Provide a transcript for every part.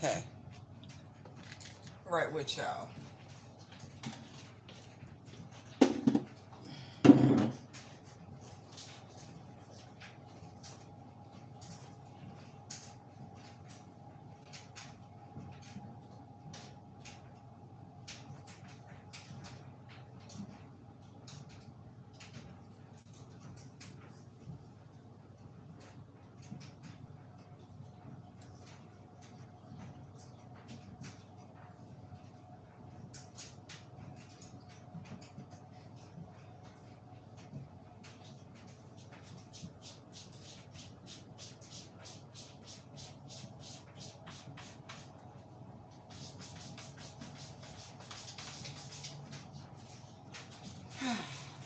Hey, right with y'all.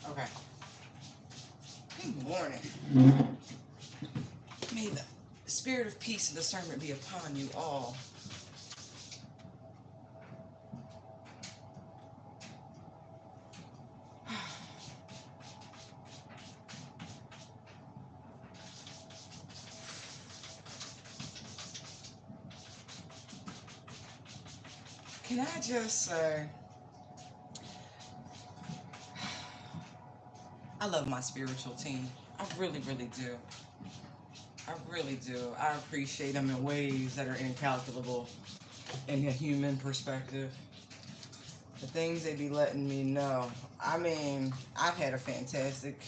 Okay. Good morning. May the spirit of peace and discernment be upon you all. Can I just say, I love my spiritual team. I really, really do. I really do. I appreciate them in ways that are incalculable in a human perspective. The things they be letting me know. I mean, I've had a fantastic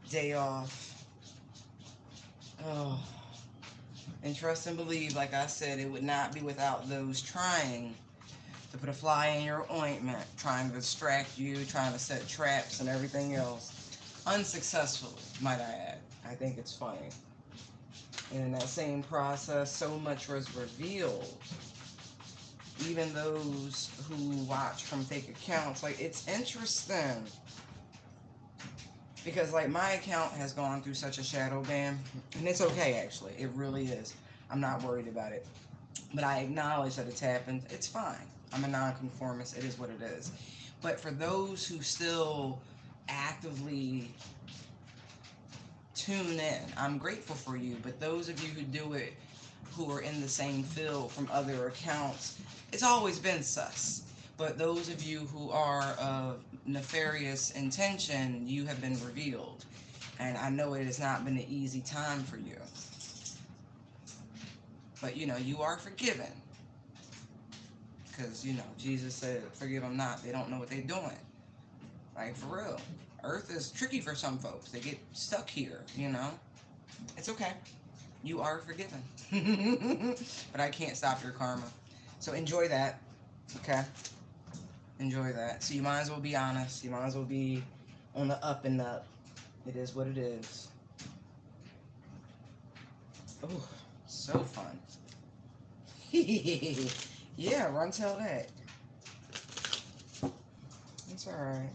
day off. Oh, and trust and believe, like I said, it would not be without those trying to put a fly in your ointment, trying to distract you, trying to set traps and everything else. Unsuccessfully, might I add. I think it's funny. And in that same process, so much was revealed. Even those who watch from fake accounts, like, it's interesting because, like, my account has gone through such a shadow ban, and it's okay, actually. It really is. I'm not worried about it. But I acknowledge that it's happened. It's fine. I'm a nonconformist. It is what it is. But for those who still actively tune in, I'm grateful for you. But those of you who do it, who are in the same field from other accounts, it's always been sus. But those of you who are of nefarious intention, you have been revealed. And I know it has not been an easy time for you. But you are forgiven. Because, Jesus said, forgive them not. They don't know what they're doing. Like, for real. Earth is tricky for some folks. They get stuck here. It's okay. You are forgiven. But I can't stop your karma. So enjoy that. Okay? Enjoy that. So you might as well be honest. You might as well be on the up and up. It is what it is. Oh, so fun. Yeah, run tell that. It's alright.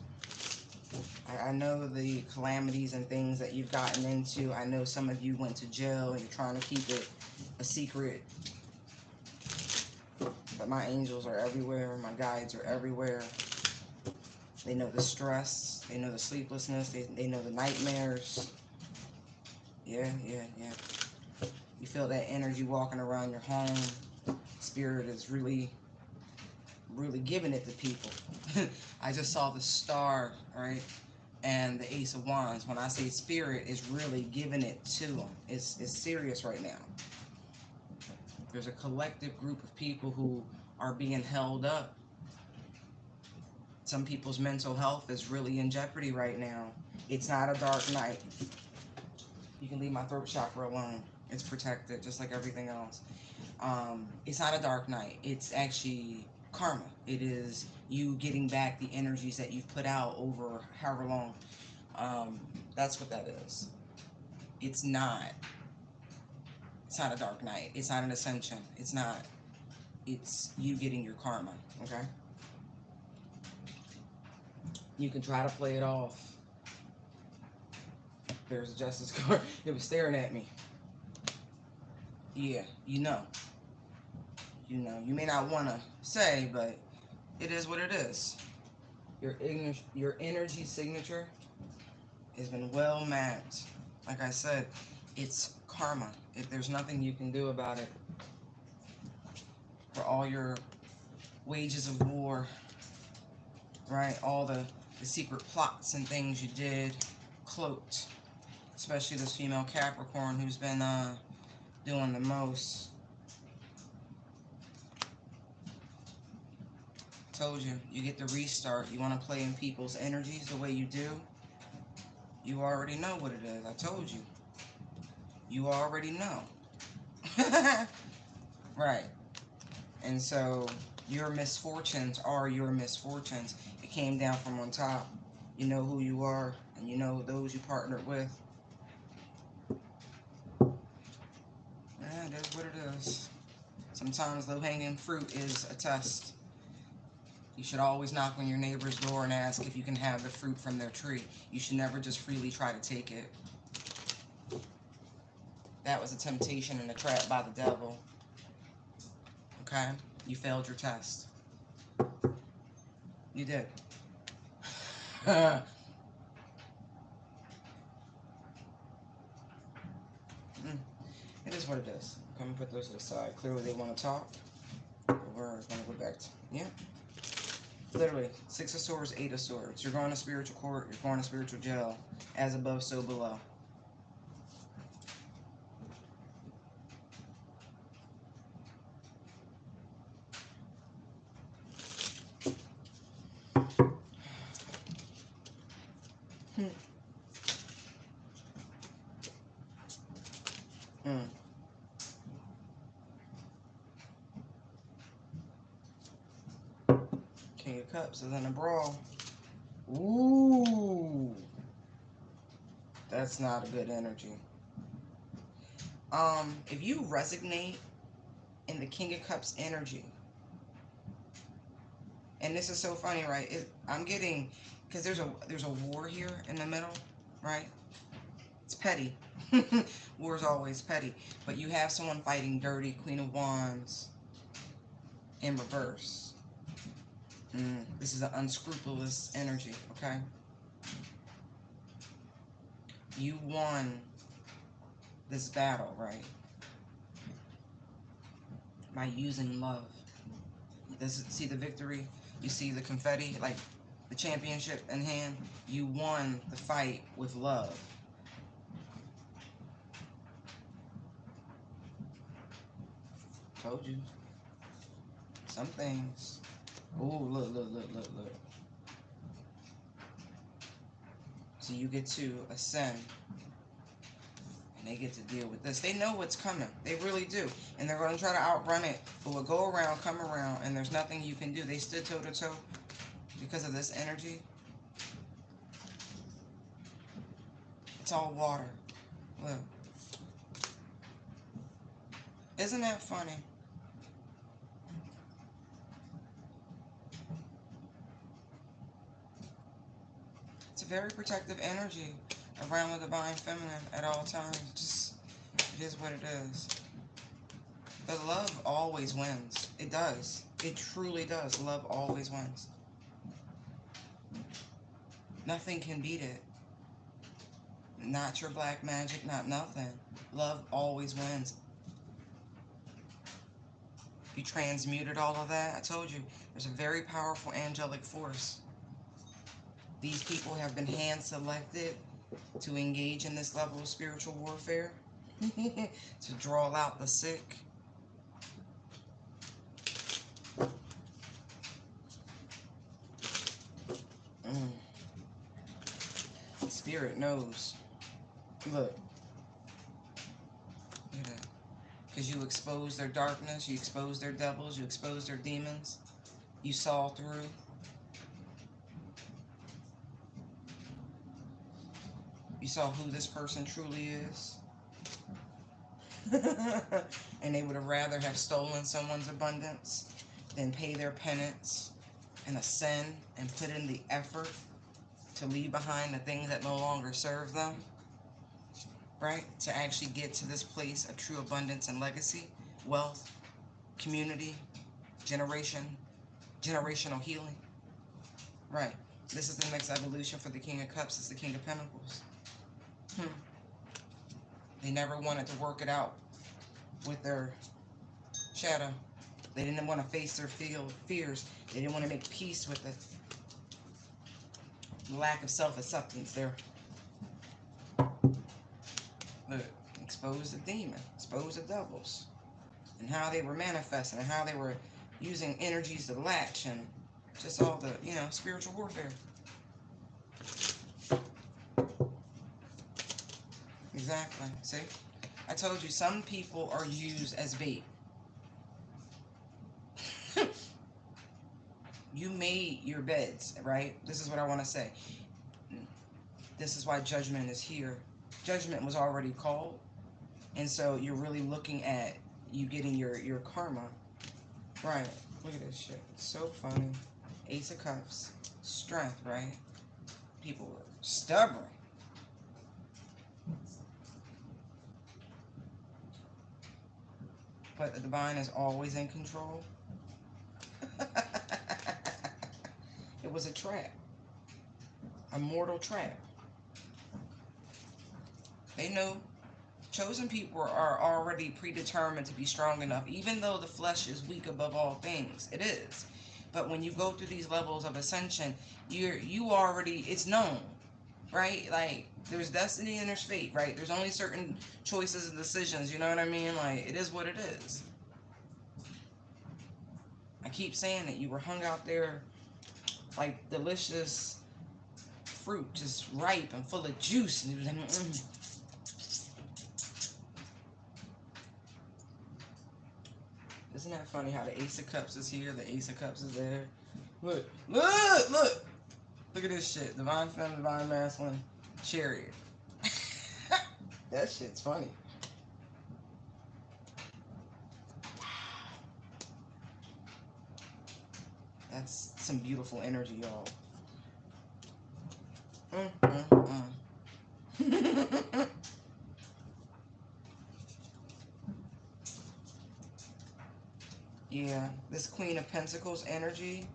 I know the calamities and things that you've gotten into. I know some of you went to jail and you're trying to keep it a secret. But my angels are everywhere. My guides are everywhere. They know the stress. They know the sleeplessness. They know the nightmares. Yeah. You feel that energy walking around your home. Spirit is really, really giving it to people. I just saw the star, right? And the Ace of Wands. When I say spirit is really giving it to them, it's serious right now. There's a collective group of people who are being held up. Some people's mental health is really in jeopardy right now. It's not a dark night. You can leave my throat chakra alone. It's protected, just like everything else. It's not a dark night. It's actually karma. It is you getting back the energies that you've put out over however long. That's what that is. It's not. It's not a dark night. It's not an ascension. It's not. It's you getting your karma. Okay. You can try to play it off. There's a justice card. It was staring at me. Yeah, you know. You may not want to say, but it is what it is. Your energy signature has been well mapped. Like I said, it's karma. If there's nothing you can do about it. for all your wages of war, right? All the secret plots and things you did, cloaked. Especially this female Capricorn who's been doing the most. Told you, you get the restart. You want to play in people's energies the way you do. You already know what it is. I told you. You already know. Right. And so your misfortunes are your misfortunes. It came down from on top. You know who you are, and you know those you partnered with. Yeah, that's what it is. Sometimes low-hanging fruit is a test. You should always knock on your neighbor's door and ask if you can have the fruit from their tree. You should never just freely try to take it. That was a temptation and a trap by the devil. Okay? You failed your test. You did. It is what it is. Come and put those to the side. Clearly they want to talk. We're going to go back to... Yeah. Literally, 6 of Swords, 8 of Swords. You're going to spiritual court. You're going to spiritual jail. As above, so below. King of Cups is in a brawl. Ooh. That's not a good energy. If you resonate in the King of Cups energy, and this is so funny, right? I'm getting, because there's a war here in the middle, right? It's petty. War is always petty. But you have someone fighting dirty, Queen of Wands, in reverse. This is an unscrupulous energy, okay? You won this battle, right? By using love. See the victory? You see the confetti, like the championship in hand? You won the fight with love. Told you. Some things. Oh, look. So you get to ascend. And they get to deal with this. They know what's coming. They really do. And they're going to try to outrun it. But will go around, come around, and there's nothing you can do. They stood toe-to-toe because of this energy. It's all water. Look. Isn't that funny? It's a very protective energy around the divine feminine at all times. Just, it is what it is. But love always wins. It does. It truly does. Love always wins. Nothing can beat it. Not your black magic, not nothing. Love always wins. You transmuted all of that. I told you, there's a very powerful angelic force. These people have been hand-selected to engage in this level of spiritual warfare, to draw out the sick. Spirit knows. Look. Because you exposed their darkness, you exposed their devils, you exposed their demons. You saw through. You saw who this person truly is. And they would have rather have stolen someone's abundance than pay their penance and ascend and put in the effort to leave behind the things that no longer serve them. Right? To actually get to this place of true abundance and legacy, wealth, community, generational healing. Right. This is the next evolution for the King of Cups. It's the King of Pentacles. They never wanted to work it out with their shadow. They didn't want to face their fears. They didn't want to make peace with the lack of self-acceptance there. Look, expose the demon, expose the devils, and how they were manifesting, and how they were using energies to latch, and just all the, spiritual warfare. Exactly. See? I told you, some people are used as bait. You made your beds, right? This is what I want to say. This is why judgment is here. Judgment was already called. And so you're really looking at you getting your karma. Right. Look at this shit. It's so funny. Ace of Cups. Strength, right? People are stubborn. But the divine is always in control. It was a trap. A mortal trap. They know chosen people are already predetermined to be strong enough, even though the flesh is weak above all things. It is. But when you go through these levels of ascension, you already, it's known, right? Like, there's destiny and there's fate, right? There's only certain choices and decisions, you know what I mean? Like, it is what it is. I keep saying that you were hung out there like delicious fruit, just ripe and full of juice, and it was like, Isn't that funny how the Ace of Cups is here, the Ace of Cups is there? Look, look, look! Look at this shit. Divine Feminine, Divine Masculine, Chariot. That shit's funny. That's some beautiful energy, y'all. Yeah, this Queen of Pentacles energy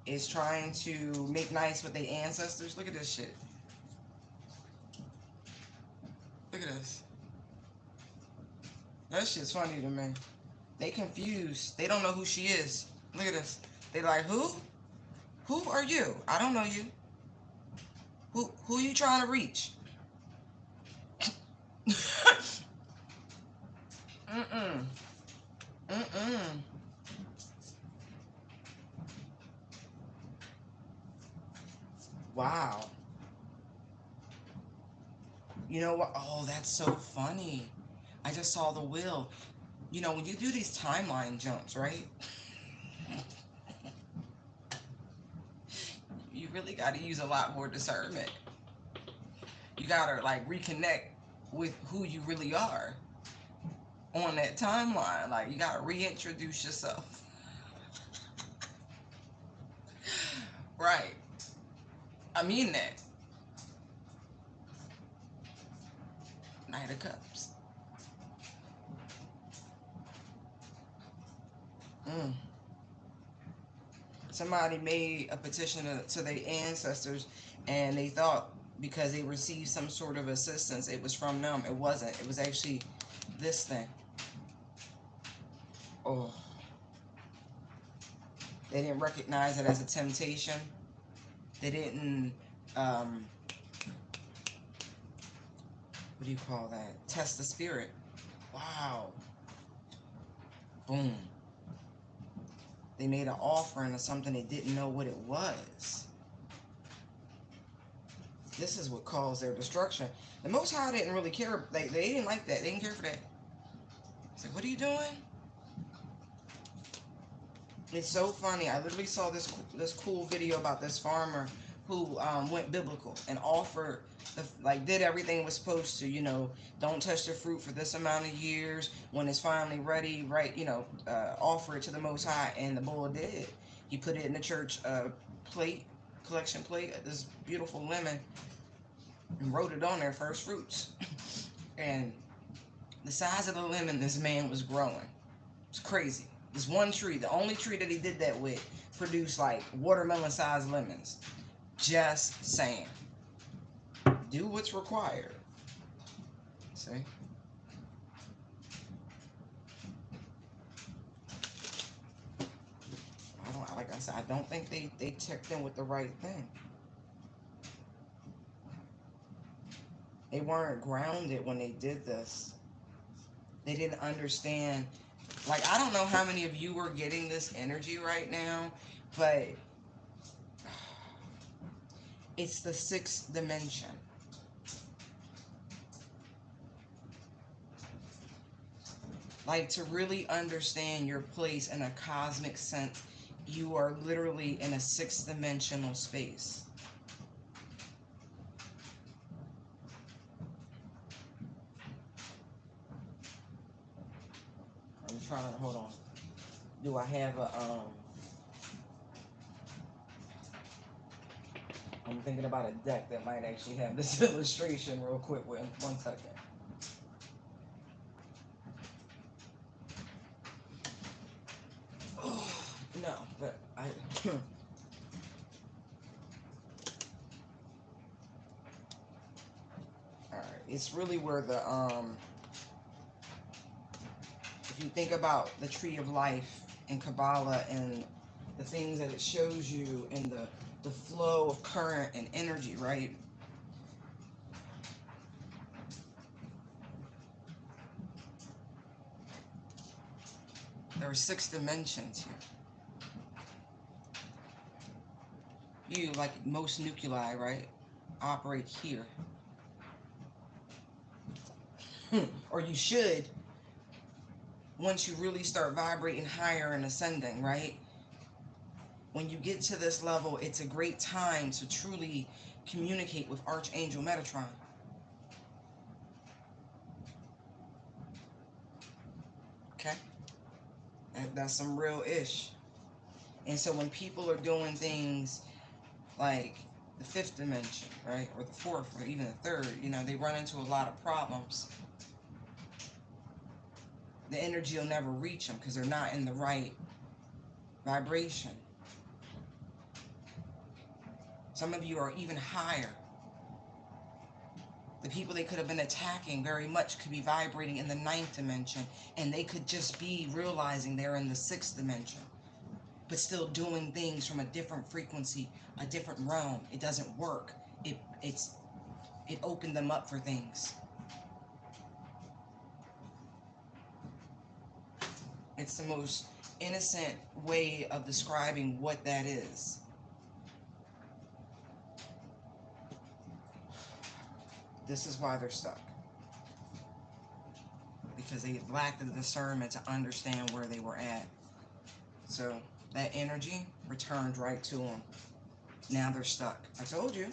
is trying to make nice with their ancestors. Look at this shit. Look at this. That shit's funny to me. They confused. They don't know who she is. Look at this. They like, who? Who are you? I don't know you. Who are you trying to reach? Mm-mm. Mm-mm. Wow. You know what? Oh, that's so funny. I just saw the wheel. You know, when you do these timeline jumps, right? You really got to use a lot more discernment. You got to, like, reconnect with who you really are on that timeline. Like, you got to reintroduce yourself. Right. I mean that. Knight of Cups. Somebody made a petition to their ancestors, and they thought because they received some sort of assistance, it was from them. It wasn't. It was actually this thing. Oh. They didn't recognize it as a temptation. They didn't, what do you call that? Test the spirit. Wow. Boom. They made an offering of something they didn't know what it was. This is what caused their destruction. The Most High didn't really care. They didn't like that. They didn't care for that. It's like, what are you doing? It's so funny. I literally saw this cool video about this farmer who went biblical and offered, did everything it was supposed to. You know, don't touch the fruit for this amount of years. When it's finally ready, right? You know, offer it to the Most High, and the bull did. He put it in the church collection plate, this beautiful lemon, and wrote it on there, first fruits. And the size of the lemon this man was growing, it's crazy. This one tree, the only tree that he did that with, produced like watermelon-sized lemons. Just saying. Do what's required. See? said, I don't think they checked in with the right thing. They weren't grounded when they did this. They didn't understand. Like, I don't know how many of you are getting this energy right now, but it's the sixth dimension. Like, to really understand your place in a cosmic sense, you are literally in a sixth dimensional space. I'm trying to, hold on. Do I have a, I'm thinking about a deck that might actually have this illustration real quick. Wait, 1 second. Oh, no, but I... Alright, it's really where the, if you think about the tree of life in Kabbalah and the things that it shows you and the flow of current and energy, right? There are 6 dimensions here. You, like most nuclei, right, operate here. Or you should, once you really start vibrating higher and ascending, right? When you get to this level, it's a great time to truly communicate with Archangel Metatron. Okay? That's some real ish. And so when people are doing things like the 5th dimension, right, or the 4th, or even the 3rd, you know, they run into a lot of problems. The energy will never reach them because they're not in the right vibration. Some of you are even higher. The people they could have been attacking very much could be vibrating in the 9th dimension, and they could just be realizing they're in the 6th dimension, but still doing things from a different frequency, a different realm. It doesn't work. It opened them up for things. It's the most innocent way of describing what that is. This is why they're stuck. Because they lacked the discernment to understand where they were at. So that energy returned right to them. Now they're stuck. I told you.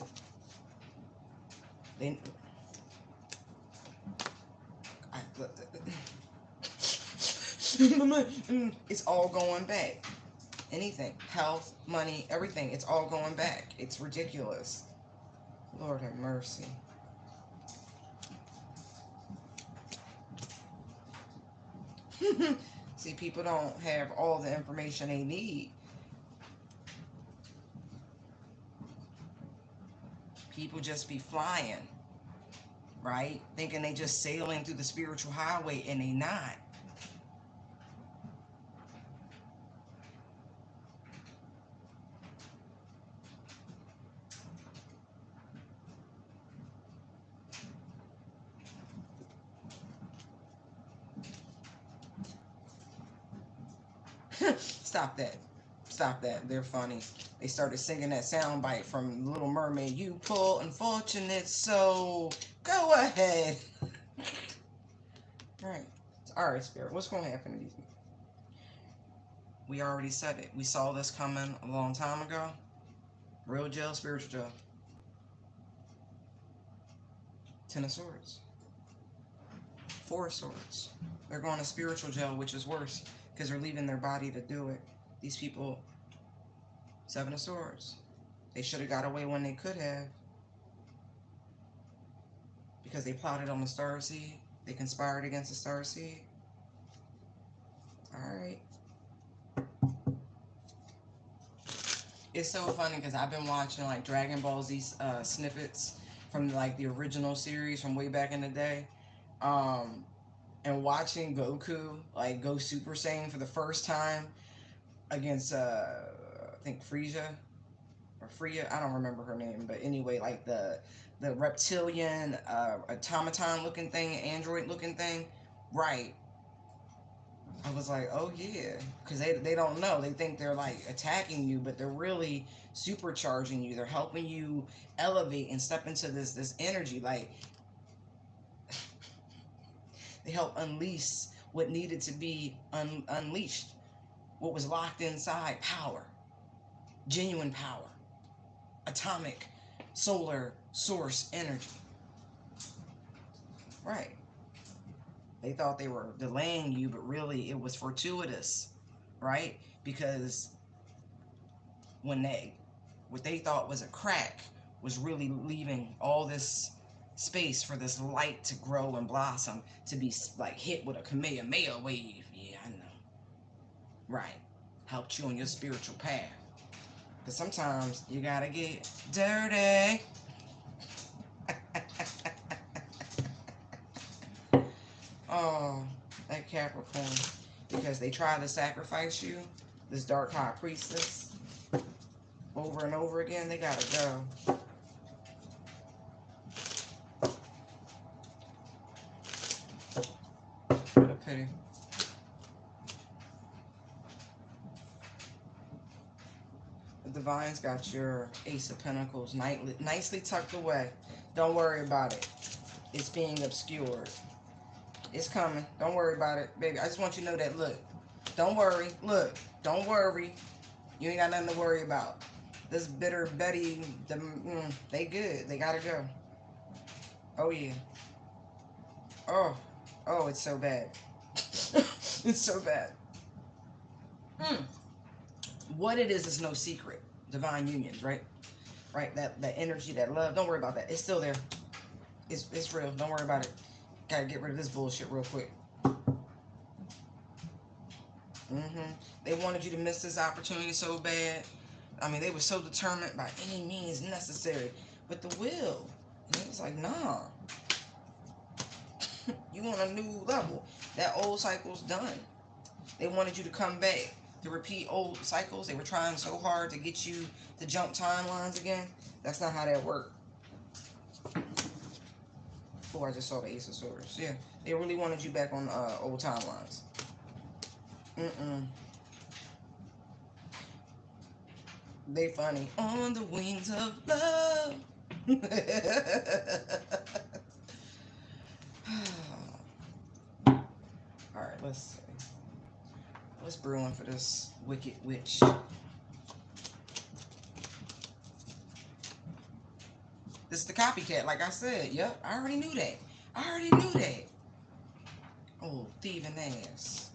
It's all going back. Anything, health, money, everything, it's all going back. It's ridiculous. Lord have mercy. See, people don't have all the information they need. People just be flying, right? Thinking they just sailing through the spiritual highway, and they not. Stop that. Stop that. They're funny. They started singing that sound bite from Little Mermaid. You pull unfortunate soul. Go ahead. All right. All right, Spirit. What's going to happen to these people? We already said it. We saw this coming a long time ago. Real jail, spiritual jail. 10 of Swords. 4 of Swords. They're going to spiritual jail, which is worse because they're leaving their body to do it. These people, 7 of Swords. They should have got away when they could have because they plotted on the starseed. They conspired against the starseed. All right. It's so funny because I've been watching like Dragon Ball Z snippets from like the original series from way back in the day. And watching Goku like go Super Saiyan for the first time against think Frisia or Freya, I don't remember her name, but anyway, like the reptilian automaton looking thing, android looking thing, right? I was like, oh yeah, because they don't know. They think they're like attacking you, but they're really supercharging you. They're helping you elevate and step into this energy. Like they help unleash what needed to be unleashed, what was locked inside. Power, genuine power, atomic, solar source energy. Right. They thought they were delaying you, but really it was fortuitous, right? Because when what they thought was a crack was really leaving all this space for this light to grow and blossom, to be like hit with a Kamehameha wave. Yeah, I know. Right. Helped you on your spiritual path. Because sometimes you gotta get dirty. Oh, that Capricorn. Because they try to sacrifice you, this dark high priestess, over and over again. They gotta go. What a pity. The Divine's got your Ace of Pentacles nicely tucked away. Don't worry about it. It's being obscured. It's coming. Don't worry about it, baby. I just want you to know that. Look, don't worry. Look, don't worry. You ain't got nothing to worry about. This bitter Betty, they good. They gotta go. Oh yeah. Oh, it's so bad. It's so bad. What it is no secret. Divine unions, right? Right? That energy, that love. Don't worry about that. It's still there. It's real. Don't worry about it. Gotta get rid of this bullshit real quick. They wanted you to miss this opportunity so bad. I mean, they were so determined by any means necessary. But the will, and it was like, nah. You want a new level. That old cycle's done. They wanted you to come back, to repeat old cycles. They were trying so hard to get you to jump timelines again. That's not how that worked. Oh, I just saw the Ace of Swords. Yeah, they really wanted you back on old timelines. They funny. On the wings of love. Alright, let's see. What's brewing for this wicked witch? This is the copycat, like I said. Yep, I already knew that. I already knew that. Oh, thieving ass.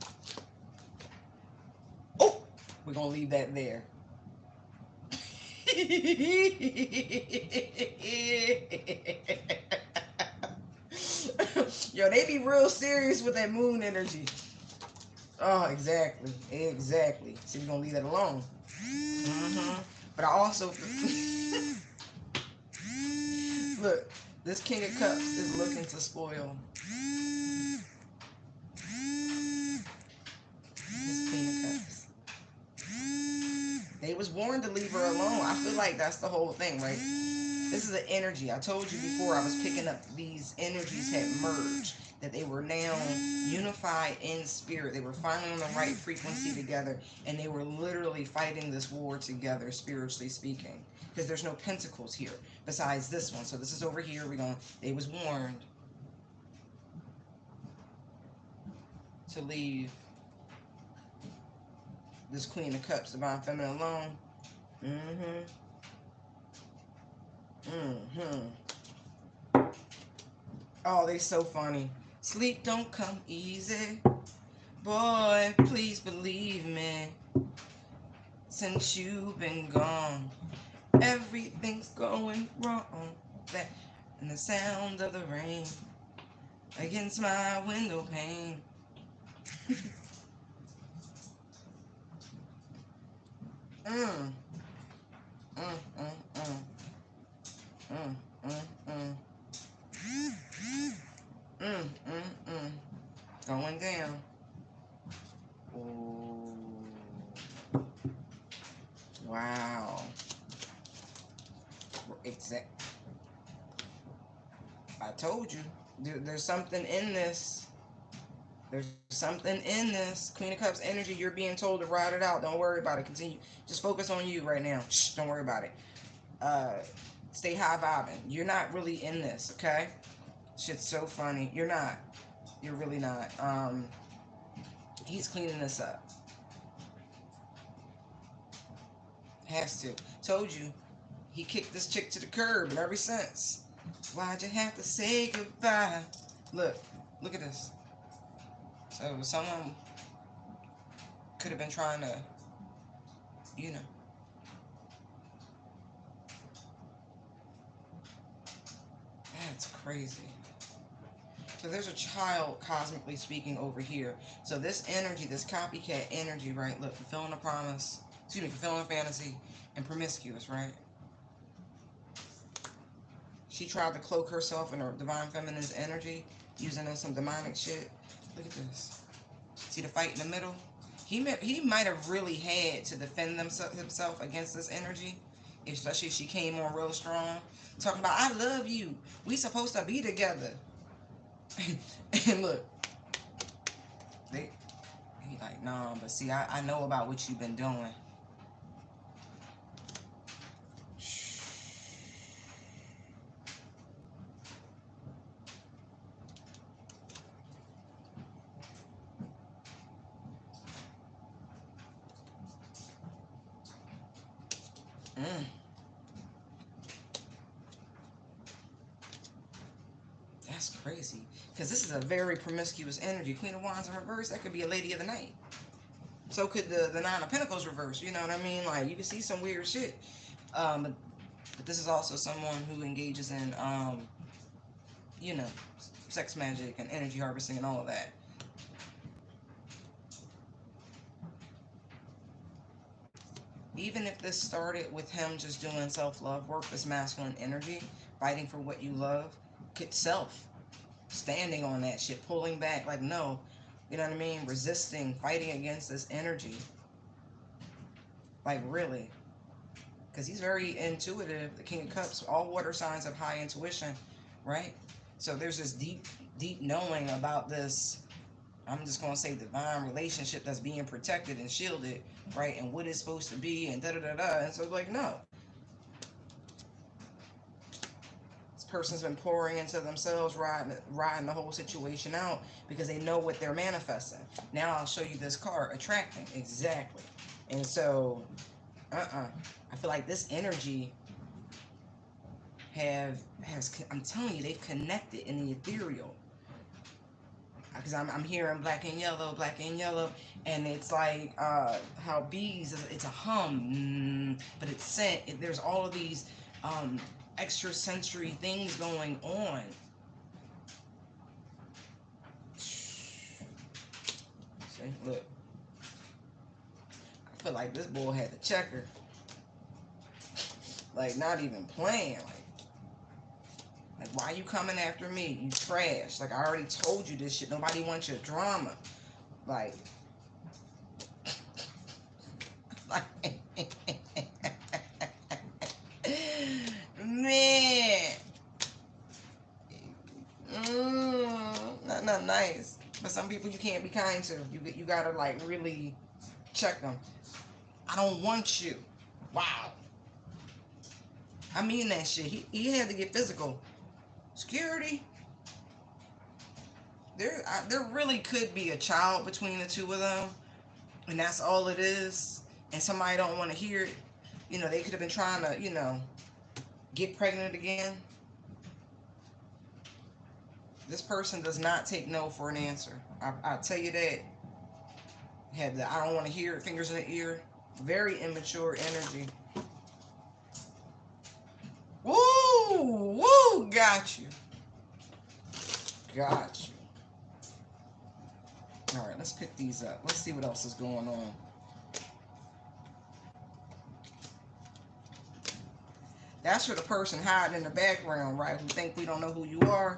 Oh, we're gonna leave that there. Yo, they be real serious with that moon energy. Oh, exactly. Exactly. So we're gonna leave that alone. But I also look, this King of Cups is looking to spoil this Queen of Cups. They was warned to leave her alone. I feel like that's the whole thing, right? This is an energy. I told you before, I was picking up these energies had merged. That they were now unified in spirit. They were finally on the right frequency together. And they were literally fighting this war together, spiritually speaking. Because there's no pentacles here besides this one. So this is over here. They was warned to leave this Queen of Cups, Divine Feminine, alone. Oh, they so funny. Sleep don't come easy. Boy, please believe me. Since you've been gone, everything's going wrong. That and the sound of the rain against my window pane. Going down. Ooh. Wow. Exact. I told you. There's something in this. There's something in this. Queen of Cups energy. You're being told to ride it out. Don't worry about it. Continue. Just focus on you right now. Shh, don't worry about it. Stay high vibing. You're not really in this, okay? Shit's so funny. You're not. You're really not. He's cleaning this up. Has to. Told you. He kicked this chick to the curb, and ever since. Why'd you have to say goodbye? Look. Look at this. So someone could have been trying to, you know. That's crazy. So there's a child, cosmically speaking, over here. So this energy, this copycat energy, right? Look, fulfilling a promise. Excuse me, fulfilling a fantasy and promiscuous, right? She tried to cloak herself in her divine feminine's energy, using some demonic shit. Look at this. See the fight in the middle? He might have really had to defend himself against this energy, especially if she came on real strong, talking about, I love you. We supposed to be together. And look, he like, nah, but see, I know about what you've been doing. Mm. That's crazy. Because this is a very promiscuous energy. Queen of Wands in reverse, that could be a lady of the night. So could the Nine of Pentacles reverse, you know what I mean? Like, you can see some weird shit. But this is also someone who engages in, you know, sex magic and energy harvesting and all of that. Even if this started with him just doing self-love work, this masculine energy, fighting for what you love, self, standing on that shit, pulling back, like, no, you know what I mean? Resisting, fighting against this energy. Like, really. Because he's very intuitive, the King of Cups. All water signs have high intuition, right? So there's this deep, deep knowing about this, I'm just going to say, divine relationship that's being protected and shielded, right? And what it's supposed to be, and da-da-da-da. And so, like, no. This person's been pouring into themselves, riding the whole situation out, because they know what they're manifesting. Now I'll show you this card, attracting. Exactly. And so, I feel like this energy I'm telling you, they've connected in the ethereal. Because I'm hearing black and yellow, and it's like how bees, it's a hum, but it's scent. There's all of these extrasensory things going on. See, look. I feel like this boy had the checker. Like, not even playing. Like, why you coming after me? You trash. Like, I already told you this shit. Nobody wants your drama. Like, man. Not nice. But some people you can't be kind to. You gotta, like, really check them. I don't want you. Wow. I mean that shit. He had to get physical. Security. There really could be a child between the two of them, and that's all it is. And somebody don't want to hear it. You know, they could have been trying to, you know, get pregnant again. This person does not take no for an answer. I'll tell you that. Had the I don't want to hear it, fingers in the ear. Very immature energy. Woo! Woo! Got you. Got you. All right, let's pick these up. Let's see what else is going on. That's for the person hiding in the background, right? Who think we don't know who you are.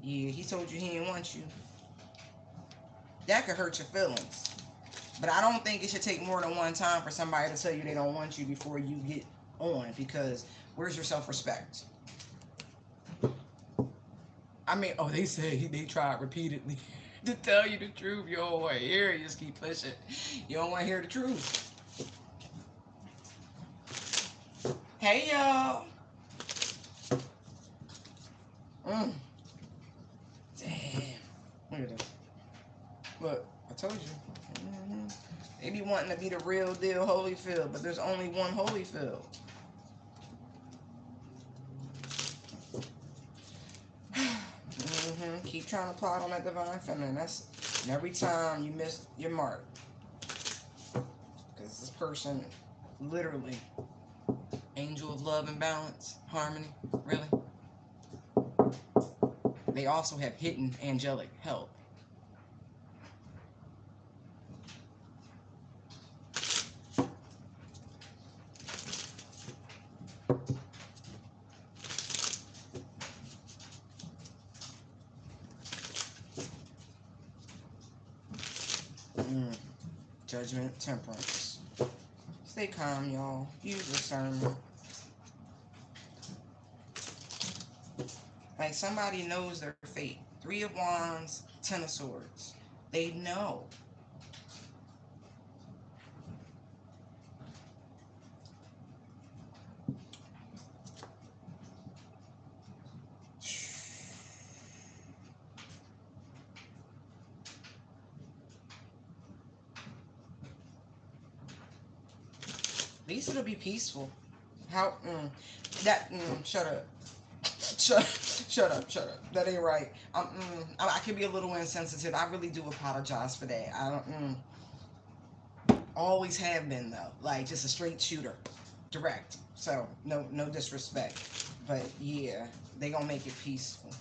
Yeah, he told you he didn't want you. That could hurt your feelings. But I don't think it should take more than one time for somebody to tell you they don't want you before you get on, because where's your self-respect? I mean, oh, they say they tried repeatedly to tell you the truth. You don't want to hear it. You just keep pushing. You don't want to hear the truth. Hey, y'all. Damn. Look at this. Look, I told you. They be wanting to be the real deal Holyfield, but there's only one Holyfield. Keep trying to plot on that divine feminine. That's, and every time you miss your mark. Because this person, literally, angel of love and balance, harmony, really. They also have hidden angelic help. Judgment, temperance. Stay calm, y'all. Use discernment. Like somebody knows their fate. 3 of Wands, 10 of Swords. They know. At least it'll be peaceful. How? Shut up. Shut up. That ain't right. I can be a little insensitive. I really do apologize for that. I don't. Always have been though. Like just a straight shooter, direct. So no disrespect. But yeah, they gonna make it peaceful.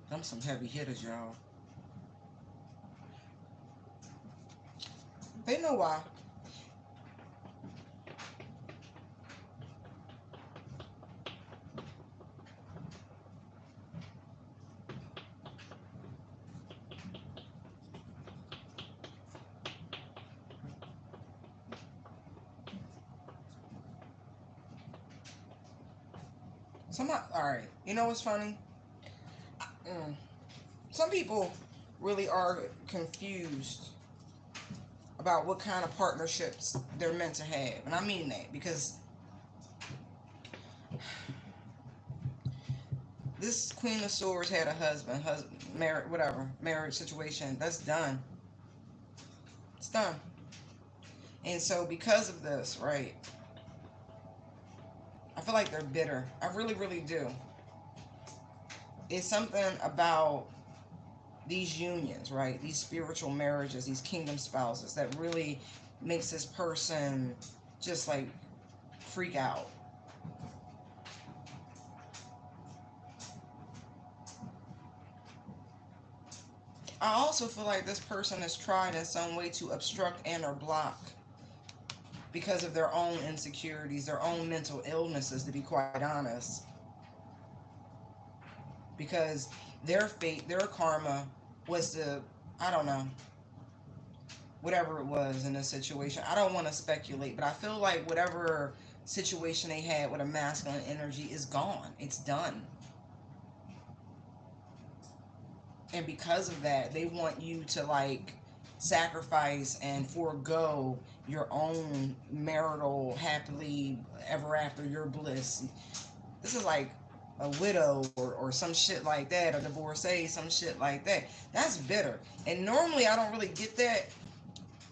Them some heavy hitters, y'all. They know why. Alright, you know what's funny? Some people really are confused about what kind of partnerships they're meant to have. And I mean that because this Queen of Swords had a husband, marriage situation. That's done. It's done. And so because of this, right, I feel like they're bitter. I really, really do. It's something about these unions, right? These spiritual marriages, these kingdom spouses that really makes this person just like freak out. I also feel like this person has tried in some way to obstruct and or block because of their own insecurities, their own mental illnesses, to be quite honest. Because their fate, their karma was to, I don't know, whatever it was in this situation. I don't want to speculate, but I feel like whatever situation they had with a masculine energy is gone. It's done. And because of that, they want you to like sacrifice and forego your own marital happily ever after, your bliss. This is like a widow or some shit like that, a divorcee, some shit like that. That's bitter. And normally I don't really get that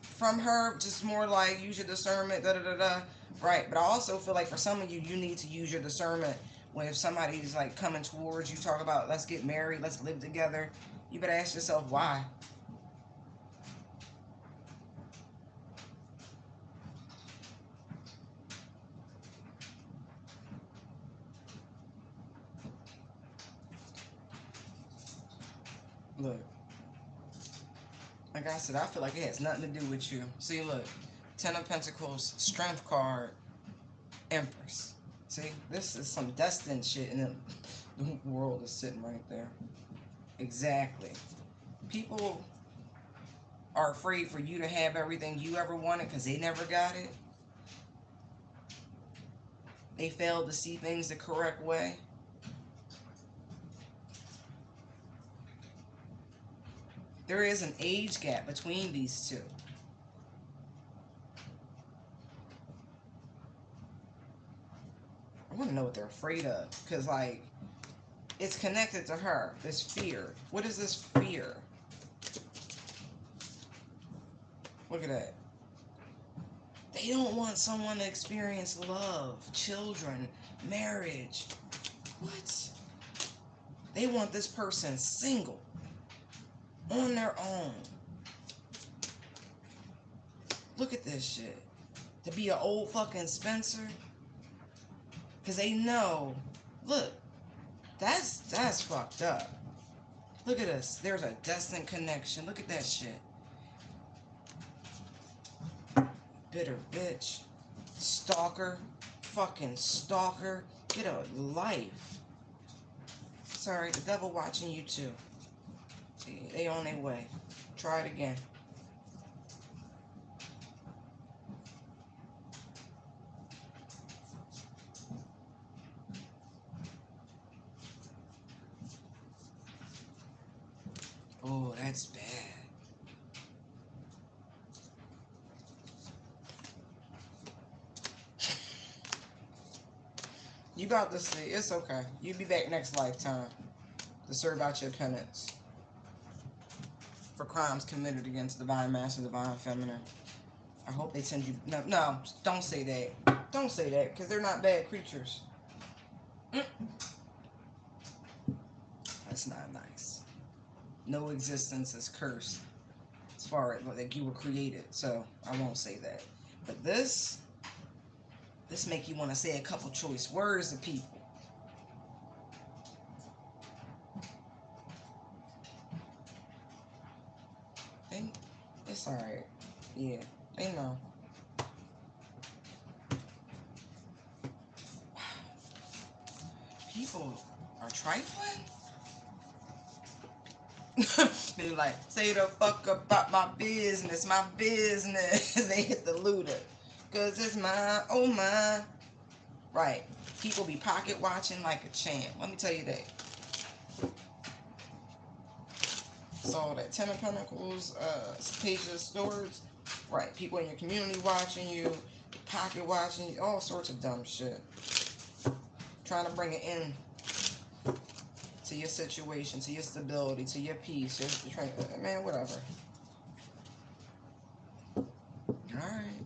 from her, just more like use your discernment, da da da da. Right. But I also feel like for some of you, you need to use your discernment when if somebody's like coming towards you, talk about let's get married, let's live together. You better ask yourself why. Look. Like I said, I feel like it has nothing to do with you. See, look. Ten of Pentacles, Strength card, Empress. See, this is some destined shit, and the world is sitting right there. Exactly. People are afraid for you to have everything you ever wanted because they never got it. They failed to see things the correct way. There is an age gap between these two. I want to know what they're afraid of. Because, like, it's connected to her. This fear. What is this fear? Look at that. They don't want someone to experience love, children, marriage. What? They want this person single, on their own. Look at this shit. To be an old fucking Spencer. Because they know, look, that's fucked up. Look at this. There's a destined connection. Look at that shit. Bitter bitch. Stalker. Fucking stalker. Get a life. Sorry, the devil watching you too. See, they on their way. Try it again. Oh, that's bad. You about to see. It's okay. You'll be back next lifetime to serve out your penance for crimes committed against Divine Masculine, Divine Feminine. I hope they send you... No, don't say that. Don't say that, because they're not bad creatures. That's not nice. No existence is cursed as far as like you were created, so I won't say that. But this make you want to say a couple choice words to people. It's alright. Yeah, they know. Wow. People are trifling? They like, say the fuck about my business, They hit the looter. Cause it's mine, oh mine. Right. People be pocket watching like a champ. Let me tell you that. So that Ten of Pentacles, Page of Swords. Right. People in your community watching you, pocket watching you, all sorts of dumb shit. Trying to bring it in to your situation, to your stability, to your peace. Man, whatever. Alright.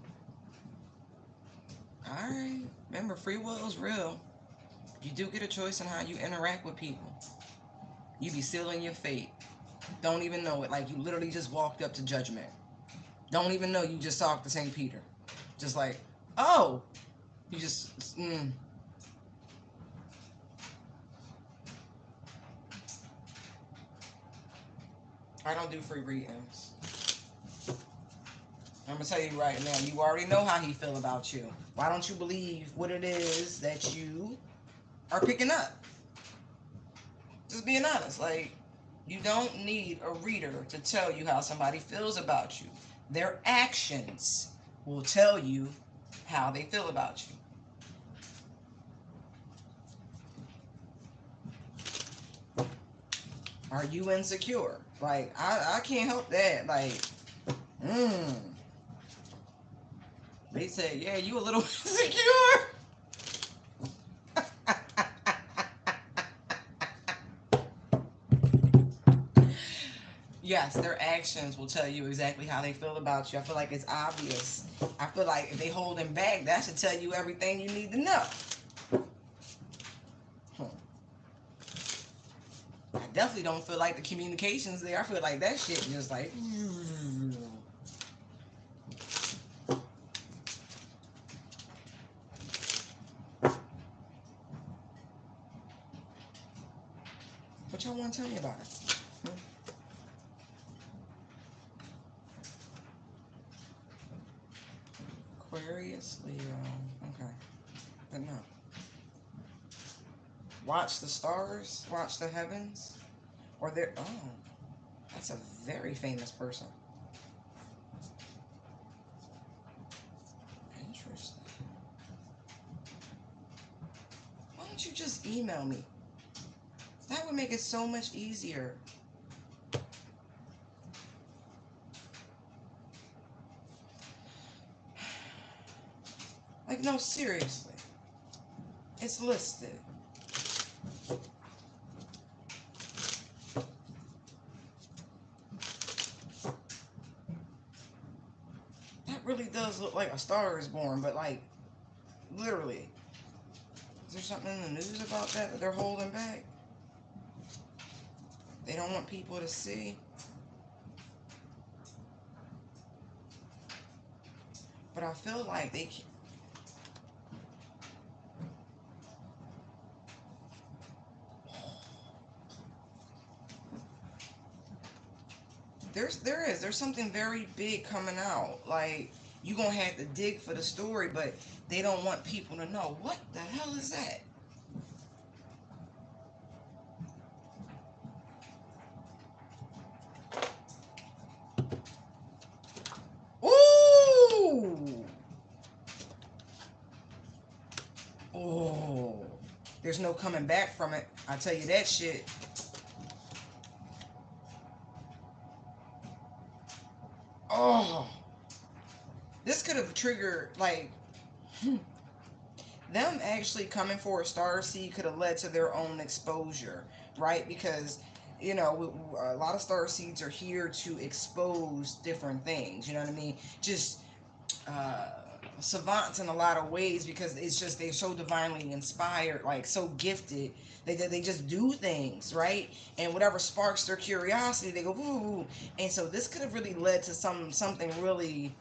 Alright. Remember, free will is real. You do get a choice in how you interact with people. You be sealing your fate. Don't even know it. Like, you literally just walked up to judgment. Don't even know you just talked to St. Peter. Just like, oh. You just, I don't do free readings. I'm going to tell you right now, you already know how he feel about you. Why don't you believe what it is that you are picking up? Just being honest. Like, you don't need a reader to tell you how somebody feels about you. Their actions will tell you how they feel about you. Are you insecure? Like, I can't help that. Like, They say, yeah, you a little insecure. Yes, their actions will tell you exactly how they feel about you. I feel like it's obvious. I feel like if they holding back, that should tell you everything you need to know. I definitely don't feel like the communication's there. I feel like that shit just like... What y'all want to tell me about it? Aquarius, Leo. Okay. But no. Watch the stars, watch the heavens. Or they're, oh, that's a very famous person. Interesting. Why don't you just email me? That would make it so much easier. Like, no, seriously. It's listed. That really does look like a star is born, but like, literally. Is there something in the news about that they're holding back? They don't want people to see. But I feel like they can't. There's something very big coming out. Like, you gonna have to dig for the story, but they don't want people to know. What the hell is that? Ooh! Oh, there's no coming back from it. I tell you that shit. Oh, this could have triggered, like, them actually coming for a star seed could have led to their own exposure, right? Because, you know, a lot of star seeds are here to expose different things. You know what I mean? Just uh, savants in a lot of ways, because it's just they're so divinely inspired, like so gifted. They just do things, right? And whatever sparks their curiosity, they go ooh. And so this could have really led to something really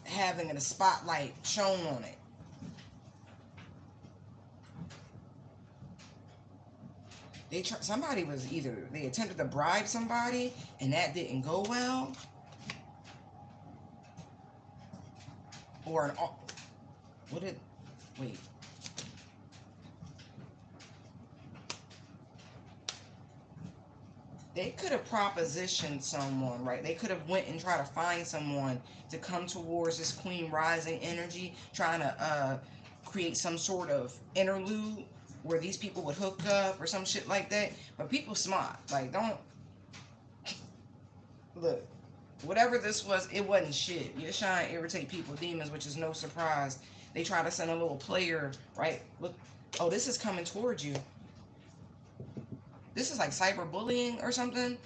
having a spotlight shown on it. Somebody was either they attempted to bribe somebody and that didn't go well, or an what did wait. They could have propositioned someone, right? They could have went and tried to find someone to come towards this Queen Rising energy, trying to create some sort of interlude where these people would hook up or some shit like that. But people smart. Like, don't look. Whatever this was, it wasn't shit. You're just trying to irritate people, demons, which is no surprise. They try to send a little player, right? Look, oh, this is coming towards you. This is like cyberbullying or something.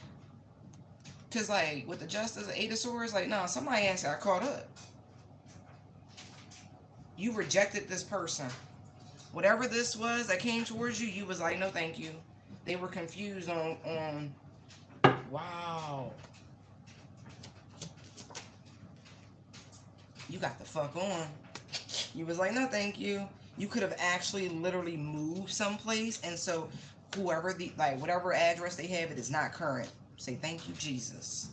Because, like, with the Justice, Eight of Swords, like, no, somebody else got caught up. You rejected this person. Whatever this was that came towards you, you was like, no, thank you. They were confused on wow. You got the fuck on. You was like, no, thank you. You could have actually literally moved someplace, and so whoever like whatever address they have, it is not current. Say thank you, Jesus.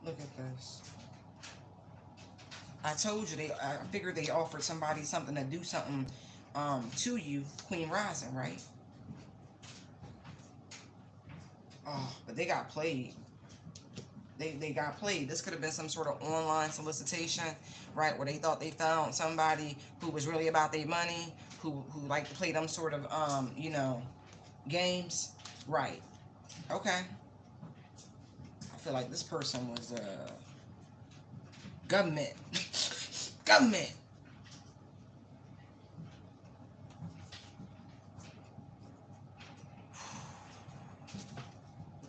Look at this. I told you I figured they offered somebody something to do something to you, Queen Rising, right? Oh, but they got played. They got played. This could have been some sort of online solicitation, right? Where they thought they found somebody who was really about their money, who liked to play them sort of you know, games, right? Okay. I feel like this person was government, government.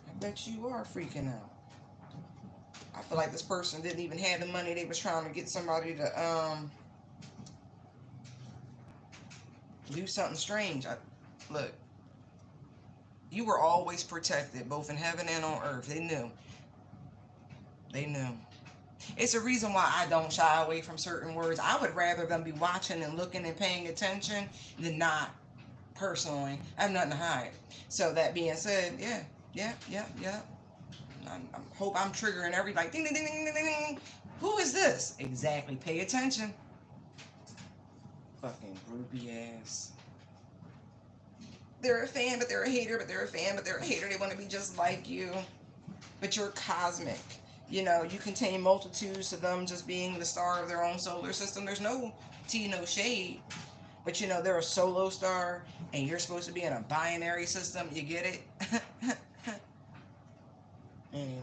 I bet you are freaking out. I feel like this person didn't even have the money. They was trying to get somebody to do something strange. Look, you were always protected, both in heaven and on earth. They knew. They knew. It's a reason why I don't shy away from certain words. I would rather them be watching and looking and paying attention than not. personally. I have nothing to hide. So that being said, yeah. I hope I'm triggering everybody. Ding, ding, ding, ding, ding, ding, ding. Who is this? Exactly. Pay attention. Fucking groupie ass. They're a fan, but they're a hater, but they're a fan, but they're a hater. They want to be just like you. But you're cosmic. You know, you contain multitudes to them just being the star of their own solar system. There's no tea, no shade. But you know, they're a solo star, and you're supposed to be in a binary system. You get it? Anyway.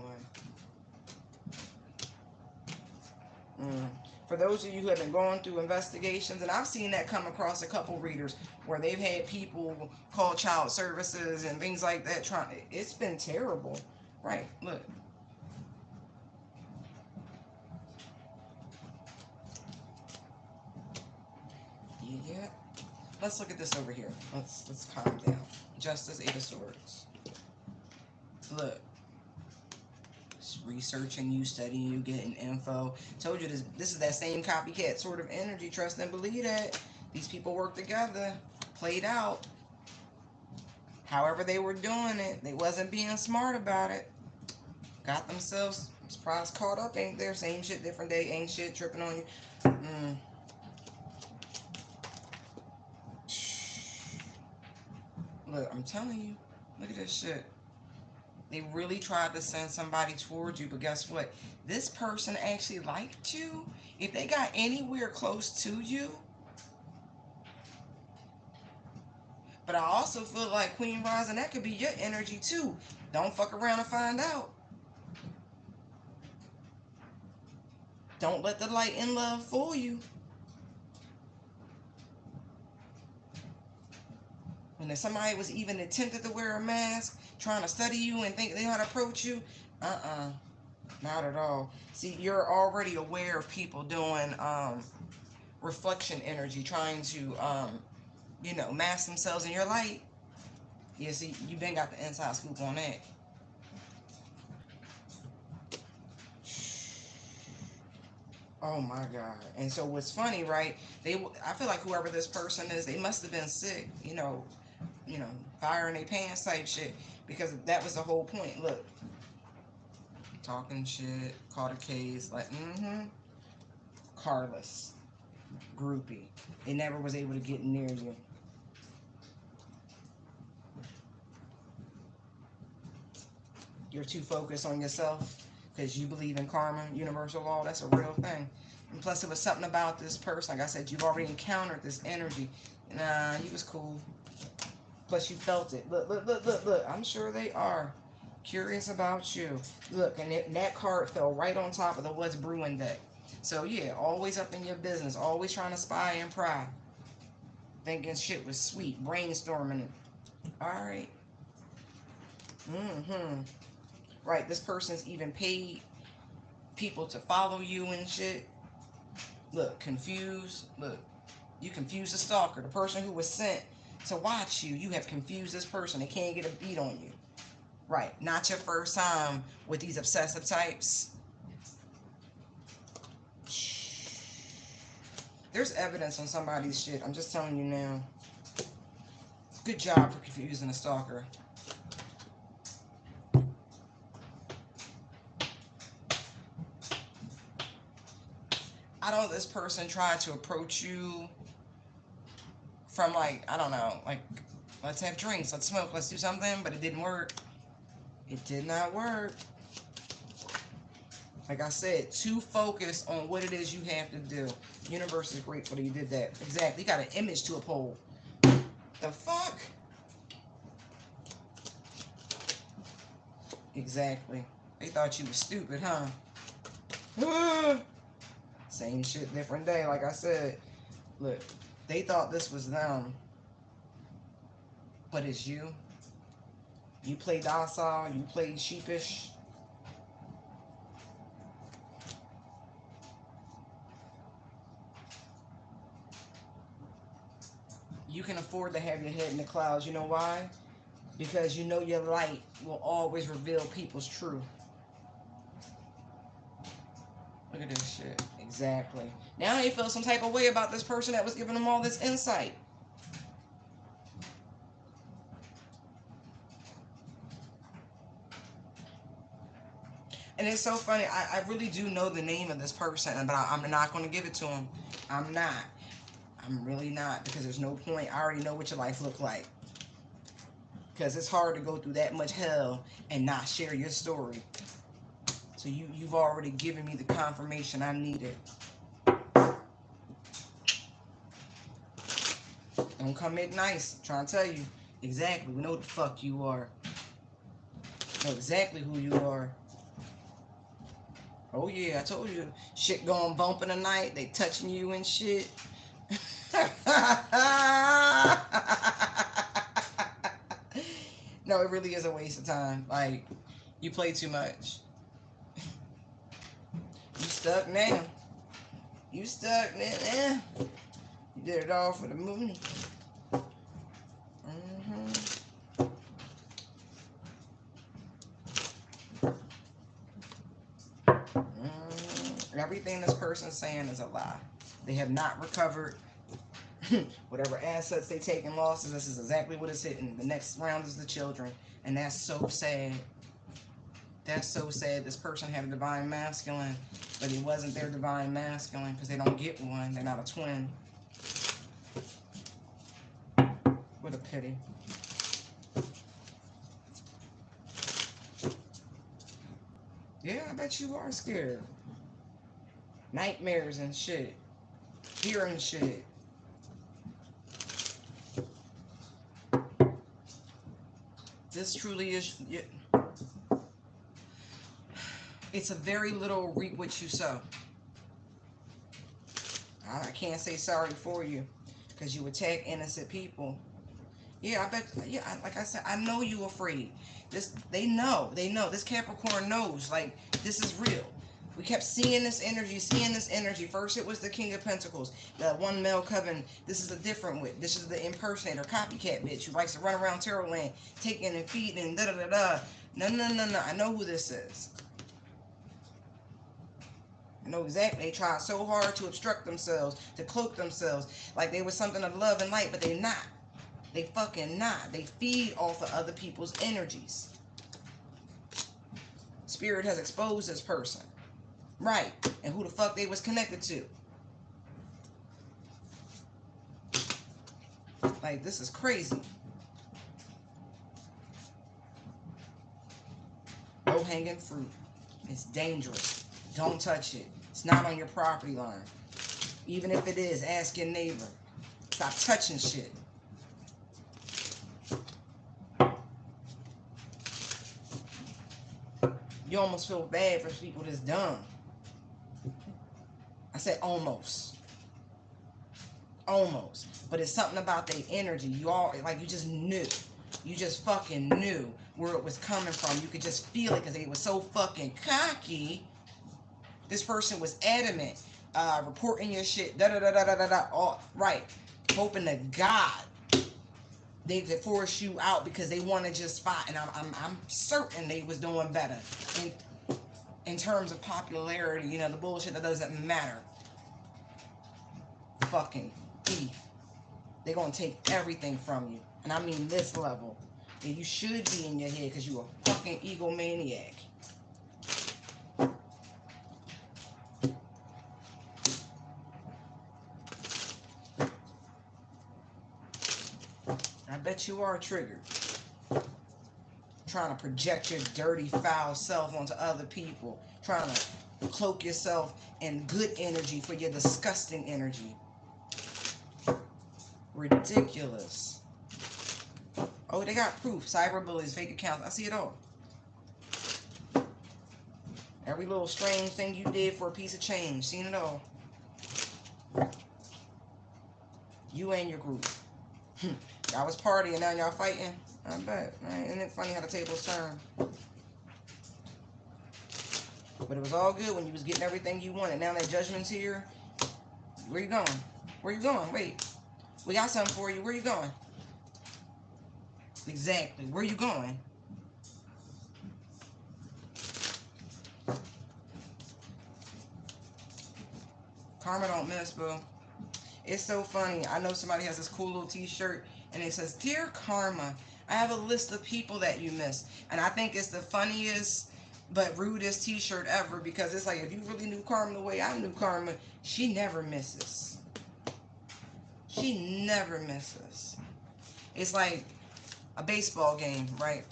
For those of you who have been going through investigations, and I've seen that come across a couple readers where they've had people call child services and things like that. It's been terrible. Right, look. Yeah. Let's look at this over here. Let's calm down. Justice, Eight of Swords. Look. Researching you, studying you, getting info. Told you this is that same copycat sort of energy. Trust and believe that. These people work together. Played out. However they were doing it, they wasn't being smart about it. Got themselves surprised caught up, ain't there? Same shit, different day, ain't shit, tripping on you. Look, I'm telling you, look at this shit. They really tried to send somebody towards you, but guess what? This person actually liked you. If they got anywhere close to you. But I also feel like Queen Rising, that could be your energy too. Don't fuck around and find out. Don't let the light and love fool you. And if somebody was even attempted to wear a mask, trying to study you and think they know how to approach you, not at all. See, you're already aware of people doing reflection energy, trying to, you know, mask themselves in your light. Yeah, see, you been got the inside scoop on that. Oh my God. And so what's funny, right? I feel like whoever this person is, they must have been sick, you know, fire in their pants type shit. Because that was the whole point. Look. Talking shit, caught a case, like, Carless. Groupie. It never was able to get near you. You're too focused on yourself because you believe in karma, universal law. That's a real thing. And plus, it was something about this person. Like I said, you've already encountered this energy. Nah, he was cool. Plus, you felt it. Look. I'm sure they are curious about you. Look, and that card fell right on top of the What's Brewing deck. So, yeah, always up in your business. Always trying to spy and pry. Thinking shit was sweet. Brainstorming it. All right. Right, this person's even paid people to follow you and shit. Look, confused. Look, you confused the stalker. The person who was sent to watch you. You have confused this person. They can't get a beat on you. Right, not your first time with these obsessive types. There's evidence on somebody's shit. I'm just telling you now. Good job for confusing a stalker. I know this person tried to approach you from, like, I don't know, like, let's have drinks, let's smoke, let's do something, but it didn't work. It did not work. Like I said, too focused on what it is you have to do. Universe is grateful that you did that. Exactly. You got an image to uphold. The fuck? Exactly. They thought you was stupid, huh? Same shit, different day. Like I said, look, they thought this was them, but it's you. You play docile, you play sheepish. You can afford to have your head in the clouds. You know why? Because you know your light will always reveal people's truth. Look at this shit. Exactly. Now they feel some type of way about this person that was giving them all this insight. And it's so funny. I really do know the name of this person, but I'm not going to give it to him. I'm not. I'm really not, because there's no point. I already know what your life look like. Because it's hard to go through that much hell and not share your story. So you've already given me the confirmation I needed. Don't come in nice. I'm trying to tell you exactly. We know what the fuck you are. Know exactly who you are. Oh yeah, I told you. Shit going bumping tonight. They touching you and shit. No, it really is a waste of time. Like, you play too much. You stuck now. You stuck now. You did it all for the money. Everything this person's saying is a lie. They have not recovered whatever assets they taken losses. This is exactly what it's hitting. The next round is the children. And that's so sad. That's so sad. This person had a divine masculine, but it wasn't their divine masculine because they don't get one. They're not a twin. What a pity. Yeah, I bet you are scared. Nightmares and shit. Hearing shit. This truly is... It's a very little reap what you sow. I can't say sorry for you because you attack innocent people. Yeah, I bet. Yeah, like I said, I know you afraid. They know. This Capricorn knows. Like, this is real. We kept seeing this energy. First, it was the King of Pentacles, the one male coven. This is a different wit. This is the impersonator, copycat bitch who likes to run around Tarot Land, taking and feeding and da da da da. No. I know who this is. I know exactly. They tried so hard to obstruct themselves, to cloak themselves, like they were something of love and light, but they're not. They fucking not. They feed off of other people's energies. Spirit has exposed this person. Right. And who the fuck they was connected to. Like, this is crazy. Low hanging fruit. It's dangerous. Don't touch it. It's not on your property line. Even if it is, ask your neighbor. Stop touching shit. You almost feel bad for people that's dumb. I said almost. Almost. But it's something about their energy. You all, like, you just knew. You just fucking knew where it was coming from. You could just feel it because they were so fucking cocky. This person was adamant, reporting your shit, all right, hoping to God they could force you out because they want to just fight. And I'm certain they was doing better in terms of popularity. You know, the bullshit that doesn't matter. Fucking thief. They're gonna take everything from you, and I mean this level. And you should be in your head because you a fucking egomaniac. I bet you are triggered. Trying to project your dirty, foul self onto other people. Trying to cloak yourself in good energy for your disgusting energy. Ridiculous. Oh, they got proof. Cyberbullies, fake accounts. I see it all. Every little strange thing you did for a piece of change. Seen it all. You and your group. Y'all was partying, now y'all fighting. I bet. Right? Isn't it funny how the tables turn? But it was all good when you was getting everything you wanted. Now that judgment's here. Where you going? Where you going? Wait. We got something for you. Where you going? Exactly. Where you going? Karma don't miss, boo. It's so funny. I know somebody has this cool little t-shirt and it says, "Dear Karma, I have a list of people that you miss." And I think it's the funniest But rudest t-shirt ever, because it's like, if you really knew Karma the way I knew Karma, she never misses. She never misses. It's like a baseball game, right?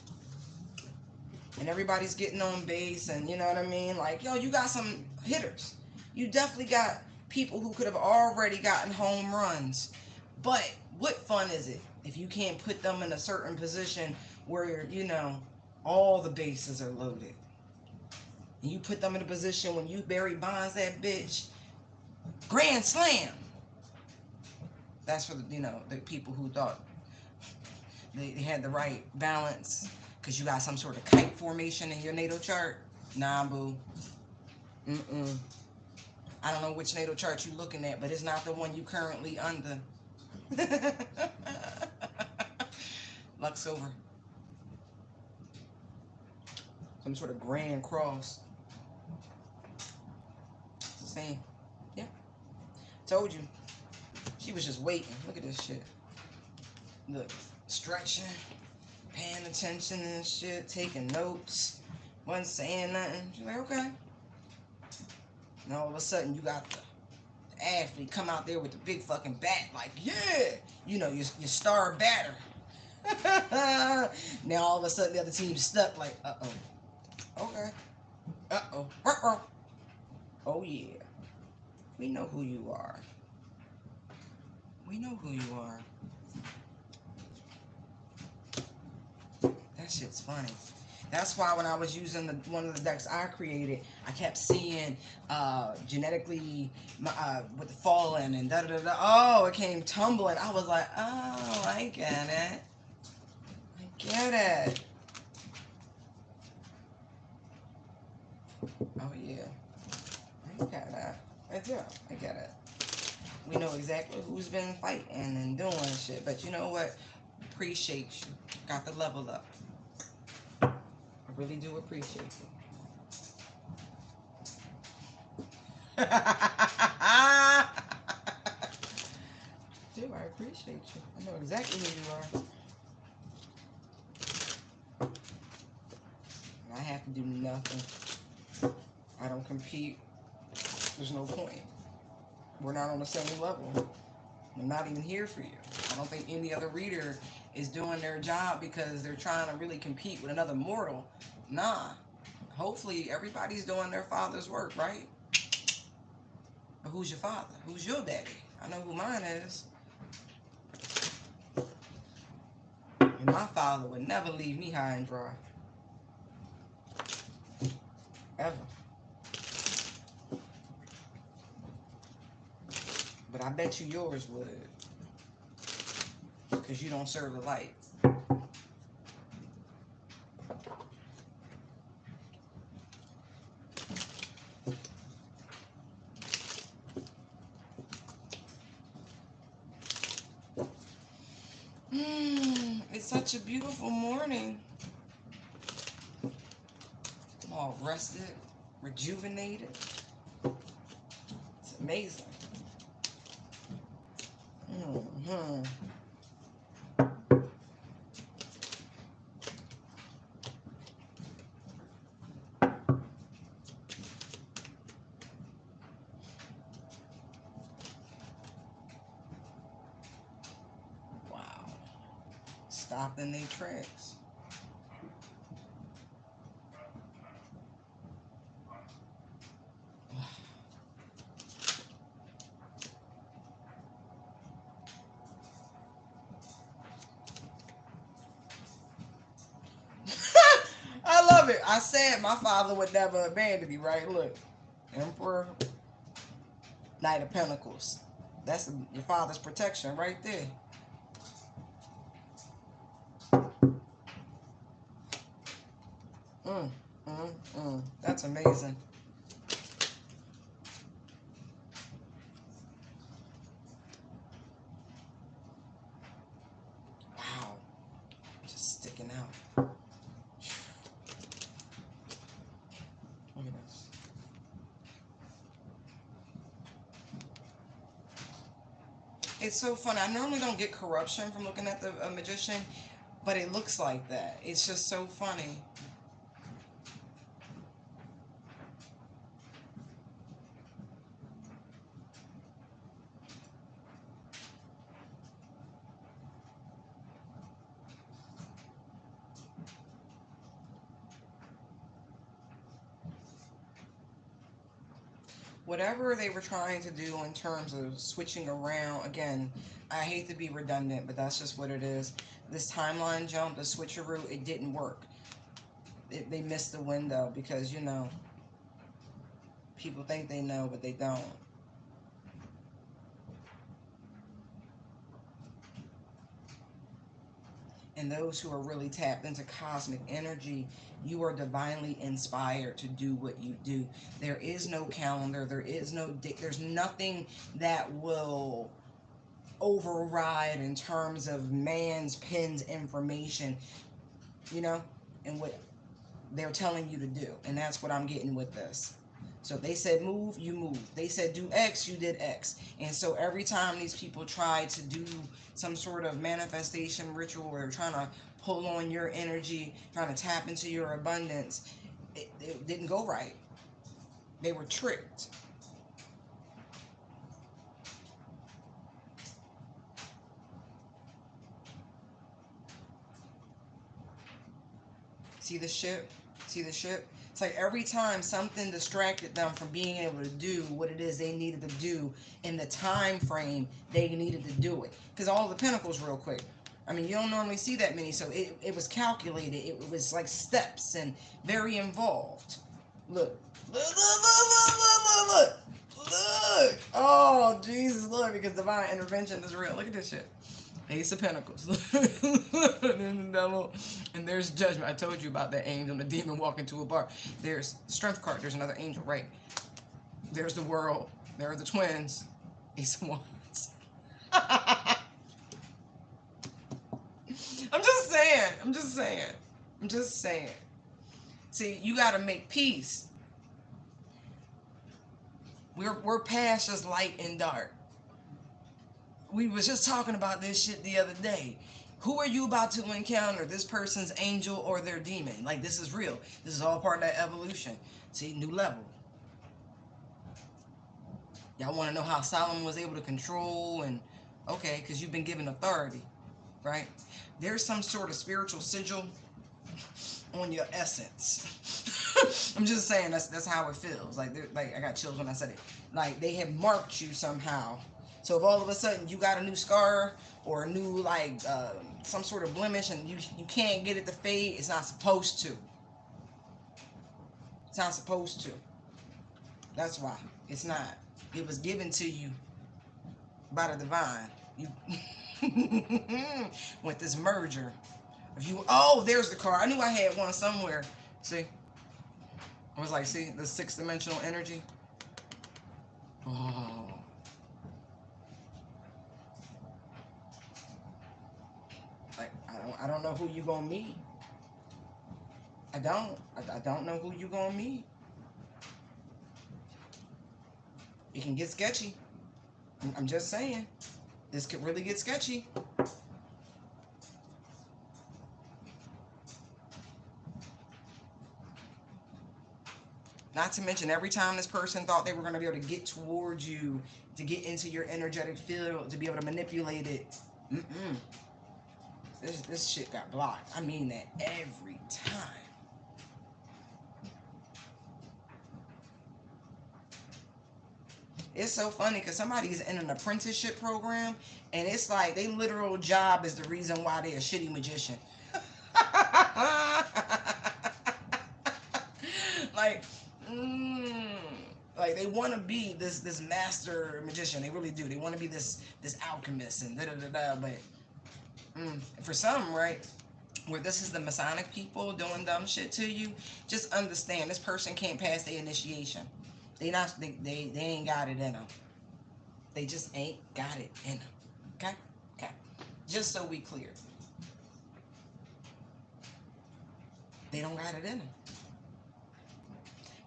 And everybody's getting on base, and you know what I mean? Like, yo, you got some hitters. You definitely got people who could have already gotten home runs. But what fun is it if you can't put them in a certain position where, you know, all the bases are loaded? And you put them in a position when you Barry Bonds that bitch, grand slam. That's for the, you know, the people who thought they had the right balance because you got some sort of kite formation in your natal chart. Nah, boo. Mm-mm. I don't know which natal chart you're looking at, but it's not the one you currently under. Lux over. Some sort of grand cross. It's the same. Yeah. Told you. She was just waiting. Look at this shit. Look. Stretching. Paying attention and shit. Taking notes. Wasn't saying nothing. She's like, okay. And all of a sudden, you got the athlete come out there with the big fucking bat. Like, yeah. You know, your star batter. Now, all of a sudden, the other team's stuck. Like, uh-oh. Okay. Uh-oh. Uh-oh. Oh, yeah. We know who you are. We know who you are. That shit's funny. That's why when I was using one of the decks I created, I kept seeing genetically with the fallen and da-da-da-da. Oh, it came tumbling. I was like, oh, I get it. I get it. Oh, yeah. I get that. I do. I get it. We know exactly who's been fighting and doing shit. But you know what? Appreciate you. Got the level up. I really do appreciate you. Do I appreciate you. I know exactly who you are. And I have to do nothing. I don't compete. There's no point. We're not on the same level. I'm not even here for you. I don't think any other reader is doing their job because they're trying to really compete with another mortal. Nah. Hopefully everybody's doing their father's work, right? But who's your father? Who's your daddy? I know who mine is. And my father would never leave me high and dry. Ever. But I bet you yours would. Because you don't serve the light. It's such a beautiful morning. I'm all rested, rejuvenated. It's amazing. Wow. Stopped in their tracks. I love it. I said my father would never abandon me, right? Look. Emperor, Knight of Pentacles. That's your father's protection right there. That's amazing. Wow. Just sticking out. Look at this. It's so funny. I normally don't get corruption from looking at the magician, but it looks like that. It's just so funny. whatever they were trying to do in terms of switching around, again, I hate to be redundant, but that's just what it is. This timeline jump, the switcheroo, it didn't work. They missed the window because, you know, people think they know, but they don't. And those who are really tapped into cosmic energy, you are divinely inspired to do what you do. There is no calendar, there is no there's nothing that will override in terms of man's pen's information, you know, and what they're telling you to do. And that's what I'm getting with this. So if they said move, you move. They said do X, you did X. And so every time these people try to do some sort of manifestation ritual or trying to pull on your energy, trying to tap into your abundance, it didn't go right. They were tricked. See the ship? See the ship? It's like every time something distracted them from being able to do what it is they needed to do in the time frame they needed to do it. Because all the pentacles real quick. I mean, you don't normally see that many, so it was calculated. It was like steps and very involved. Look. Look, look, look, look, look, look, look. Oh, Jesus, look, because divine intervention is real. Look at this shit. Ace of Pentacles. And there's judgment. I told you about that angel and the demon walking to a bar. There's strength card. There's another angel, right? There's the world. There are the twins. Ace of Wands. I'm just saying. I'm just saying. I'm just saying. See, you got to make peace. We're past just light and dark. We was just talking about this shit the other day. Who are you about to encounter? This person's angel or their demon? Like, this is real. This is all part of that evolution. See, new level. Y'all want to know how Solomon was able to control and, okay, because you've been given authority, right? There's some sort of spiritual sigil on your essence. I'm just saying that's how it feels. Like I got chills when I said it. Like they have marked you somehow. So if all of a sudden you got a new scar or a new like some sort of blemish and you can't get it to fade, it's not supposed to. It's not supposed to. That's why it's not. It was given to you by the divine. You with this merger. If you there's the card. I knew I had one somewhere. See. I was like, see, the sixth dimensional energy. Oh. Like, I don't know who you gonna meet. I don't know who you gonna meet. It can get sketchy. I'm just saying. This could really get sketchy. Not to mention, every time this person thought they were going to be able to get towards you, to get into your energetic field, to be able to manipulate it, this shit got blocked. I mean that every time. It's so funny because somebody's in an apprenticeship program, and it's like their literal job is the reason why they're a shitty magician. Like, like they want to be this master magician. They really do. They want to be this alchemist and da da da da. But for some, right, where this is the Masonic people doing dumb shit to you, just understand this person can't pass their initiation. They ain't got it in them. They just ain't got it in them. Okay, okay. Just so we clear, they don't got it in them.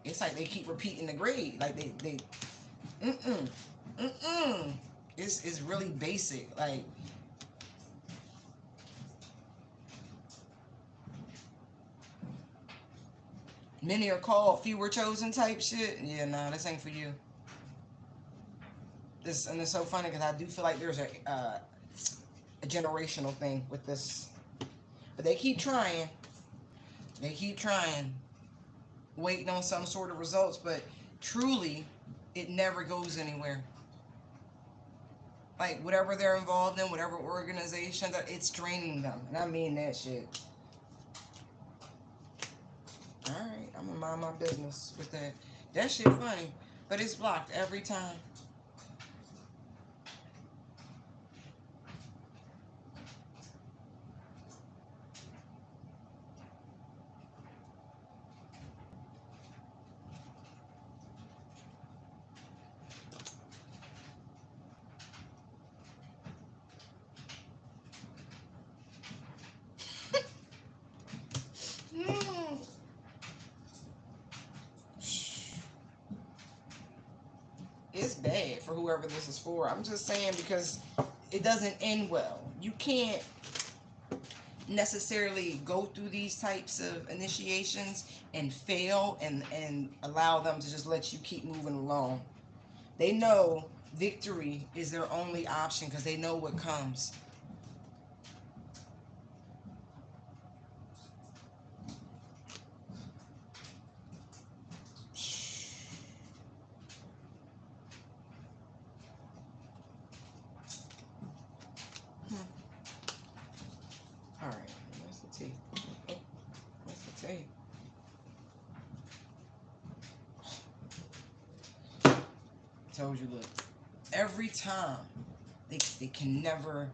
It's like they keep repeating the grade. Like they It's really basic. Like many are called, few were chosen type shit. Yeah, no, this ain't for you. And it's so funny because I do feel like there's a generational thing with this. But they keep trying. They keep trying. Waiting on some sort of results, but truly it never goes anywhere. Like, whatever they're involved in, whatever organization, that it's draining them. And I mean that shit. Alright, I'm gonna mind my business with that. That shit funny, but it's blocked every time. It's bad for whoever this is for. I'm just saying, because it doesn't end well. You can't necessarily go through these types of initiations and fail and allow them to just let you keep moving along. They know victory is their only option because they know what comes. All right, what's the tea? What's the tea? Told you, look, every time they can never.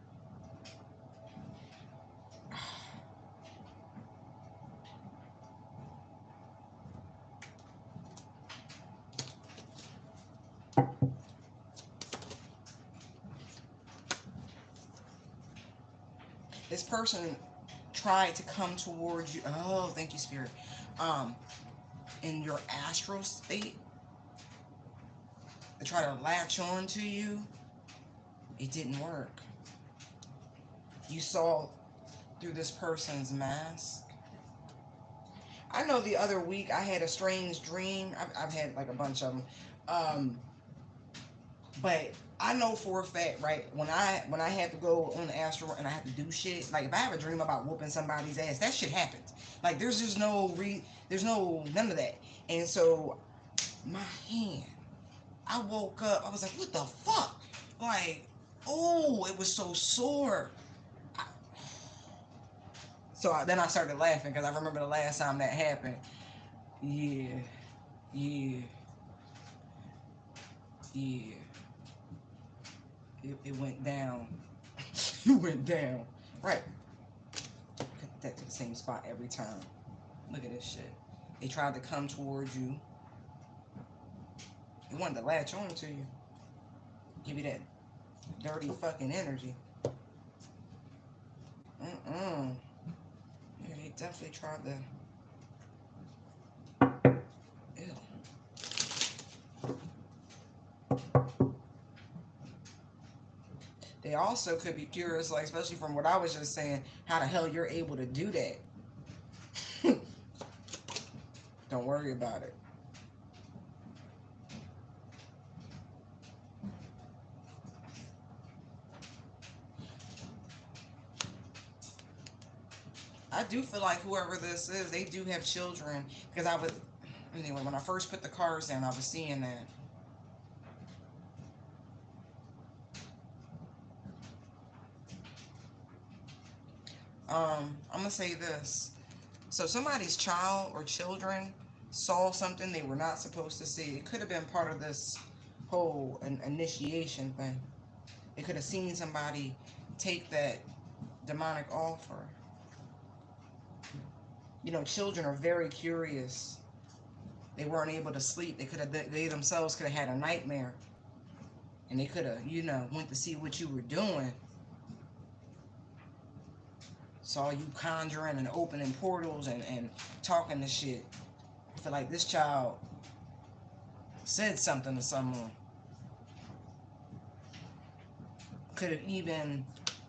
This person tried to come towards you. Oh, thank you, Spirit. In your astral state, to try to latch on to you. It didn't work. You saw through this person's mask. I know the other week I had a strange dream. I've had like a bunch of them. But I know for a fact, right, when I have to go on the astral and I have to do shit, like if I have a dream about whooping somebody's ass, that shit happens. Like there's just there's no none of that. And so my hand, I woke up, I was like, what the fuck? Like, oh, it was so sore. Then I started laughing because I remember the last time that happened. Yeah, yeah, yeah. It went down. It went down. Right. Put that to the same spot every time. Look at this shit. They tried to come towards you. They wanted to latch on to you. Give you that dirty fucking energy. Yeah, they definitely tried to. Ew. They also could be curious, like, especially from what I was just saying, how the hell you're able to do that. Don't worry about it. I do feel like whoever this is, they do have children. Because anyway, when I first put the cards down, I was seeing that. I'm gonna say this. So somebody's child or children saw something they were not supposed to see. It could have been part of this whole initiation thing. They could have seen somebody take that demonic offer. You know, children are very curious. They weren't able to sleep. They themselves could have had a nightmare, and they could have, went to see what you were doing. Saw you conjuring and opening portals and talking to shit. I feel like this child said something to someone. Could have even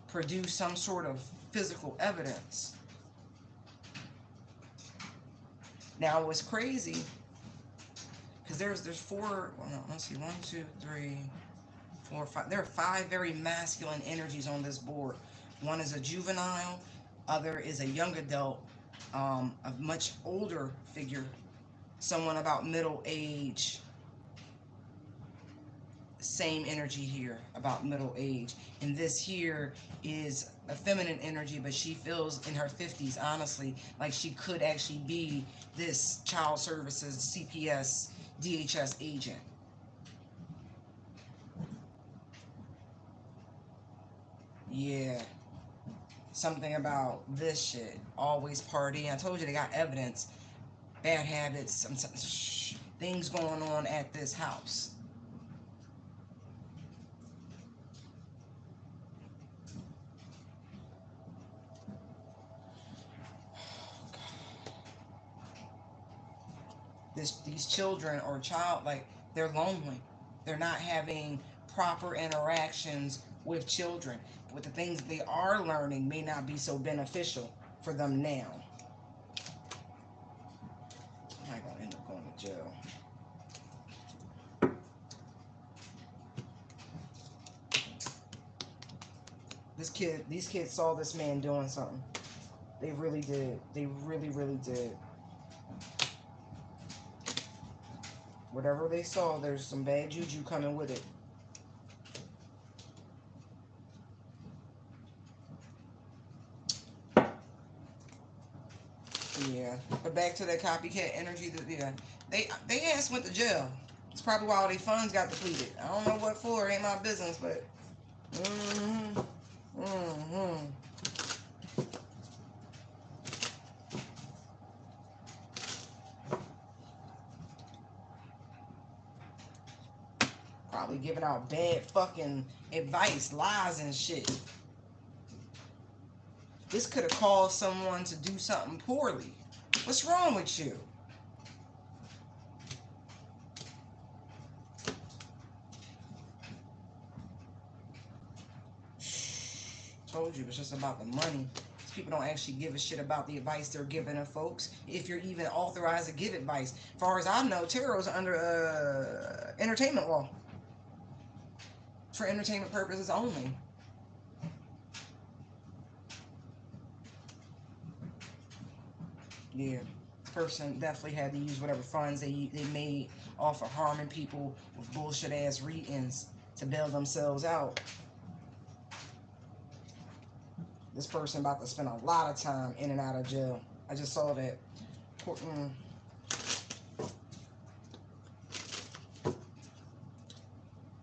produced some sort of physical evidence. Now, what's crazy, because there's four, well, no, let's see, 1, 2, 3, 4, 5. There are 5 very masculine energies on this board. One is a juvenile, other is a young adult, a much older figure, someone about middle age, same energy here about middle age. And this here is a feminine energy, but she feels in her 50s, honestly, like she could actually be this child services, CPS, DHS agent. Yeah. Something about this shit. Always partying. I told you they got evidence. Bad habits, things going on at this house. These children or child, like, they're lonely. They're not having proper interactions with children. But the things they are learning may not be so beneficial for them now. I'm not gonna end up going to jail. These kids saw this man doing something. They really did. They really, really did. Whatever they saw, there's some bad juju coming with it. Yeah, but back to that copycat energy. That, yeah, they ass went to jail. It's probably why all their funds got depleted. I don't know what for. It ain't my business, but. Probably giving out bad fucking advice, lies and shit. This could have caused someone to do something poorly. What's wrong with you? Told you, it's just about the money. These people don't actually give a shit about the advice they're giving to folks. If you're even authorized to give advice. As far as I know, tarot's under entertainment law. For entertainment purposes only. Yeah. This person definitely had to use whatever funds they made off of harming people with bullshit ass readings to bail themselves out. This person about to spend a lot of time in and out of jail. I just saw that.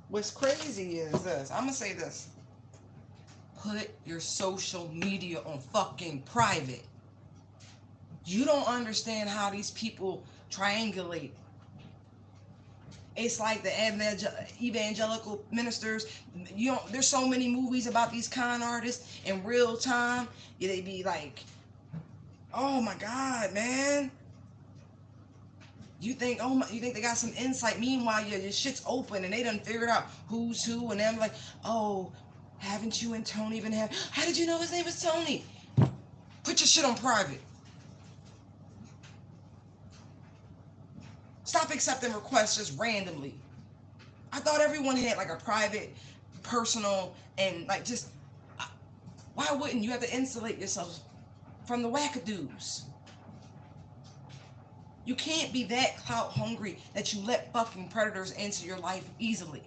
What's crazy is this. I'm going to say this. Put your social media on fucking private. You don't understand how these people triangulate. It's like the evangelical ministers. You know, there's so many movies about these con artists in real time. Yeah, they be like, oh my God, man. You think, you think they got some insight. Meanwhile, your shit's open and they done figured out who's who, and them like, oh, haven't you and Tony been having? How did you know his name was Tony? Put your shit on private. Stop accepting requests just randomly. I thought everyone had like a private, personal, and like just, why wouldn't you have to insulate yourself from the wackadoos? You can't be that clout hungry that you let fucking predators into your life easily.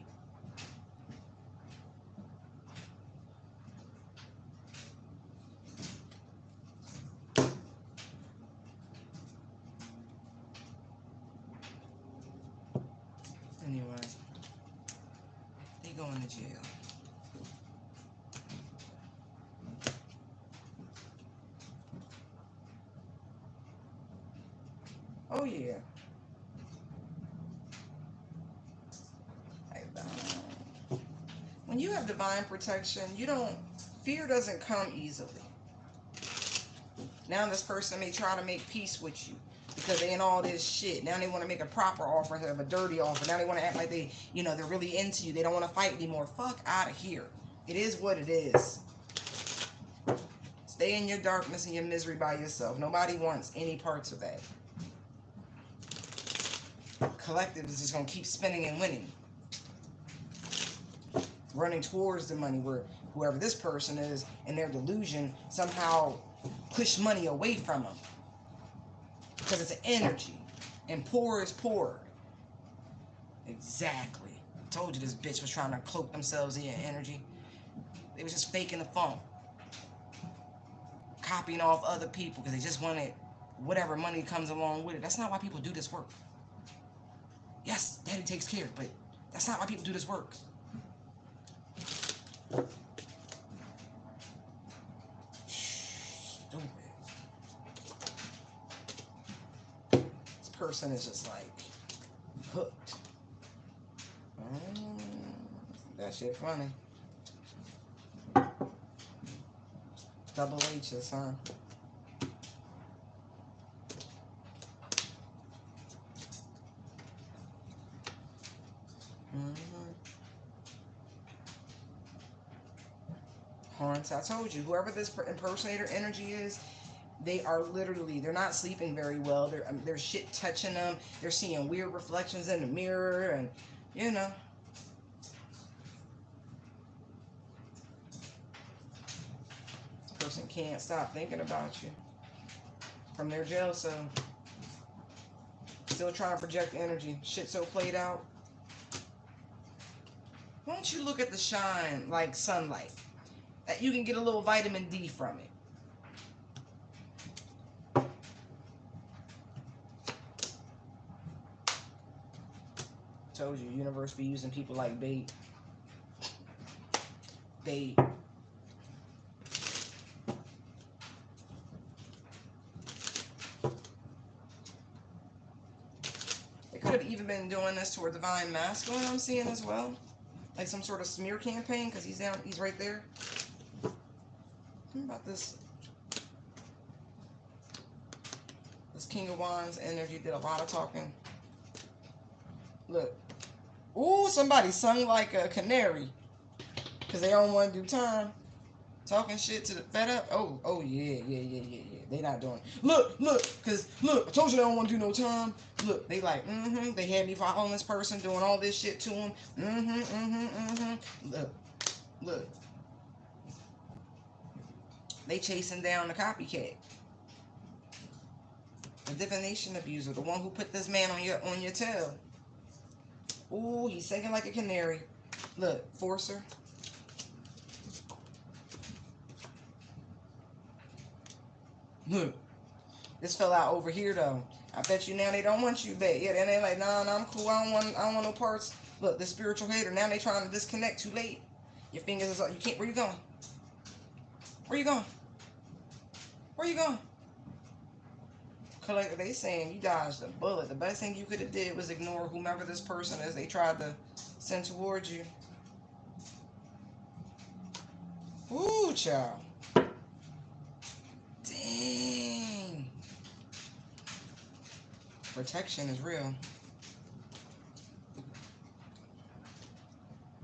Anyway, they going to jail. Oh yeah. When you have divine protection, fear doesn't come easily. Now this person may try to make peace with you because they in all this shit. Now they want to make a proper offer instead of a dirty offer. Now they want to act like they're really into you. They don't want to fight anymore. Fuck out of here. It is what it is. Stay in your darkness and your misery by yourself. Nobody wants any parts of that. Collective is just going to keep spinning and winning. Running towards the money, where whoever this person is in their delusion somehow push money away from them. Because it's an energy. And poor is poor. Exactly. Told you this bitch was trying to cloak themselves in your energy. They was just faking the funk. Copying off other people because they just wanted whatever money comes along with it. That's not why people do this work. Yes, daddy takes care, but that's not why people do this work. Stupid. This person is just like hooked. That shit funny. Double H's, huh? Haunts. I told you, whoever this impersonator energy is, they are literally, they're not sleeping very well. There's shit touching them. They're seeing weird reflections in the mirror, and you know. This person can't stop thinking about you from their jail cell. Still trying to project energy. Shit so played out. Why don't you look at the shine like sunlight? That you can get a little vitamin D from it. Told you, universe be using people like bait. Bait. They could have even been doing this toward divine masculine, I'm seeing as well. Like some sort of smear campaign, because he's down, he's right there. What about this? This King of Wands energy did a lot of talking. Look. Ooh, somebody sung like a canary. Because they don't want to do time. Talking shit to the fed up. Oh, yeah. They not doing it. Look, because, look, I told you they don't want to do no time. Look, they like, They had me following this person, doing all this shit to them. Look. They chasing down the copycat. The divination abuser. The one who put this man on your tail. Ooh, he's singing like a canary. Look, forcer. Look, this fell out over here though. I bet you now they don't want you back. Yeah, then they like, nah, I'm cool. I don't want no parts. Look, the spiritual hater. Now they trying to disconnect. Too late. Your fingers is up. You can't. Where you going? Where you going? Where you going? Collector, they saying you dodged a bullet. The best thing you could have did was ignore whomever this person is they tried to send towards you. Ooh, child. Dang. Protection is real.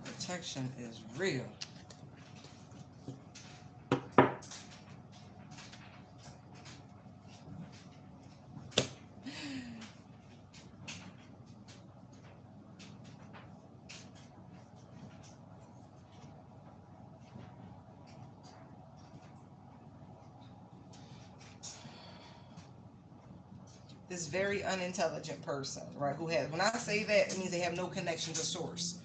Protection is real. This very unintelligent person, right? Who has, when I say that, it means they have no connection to source,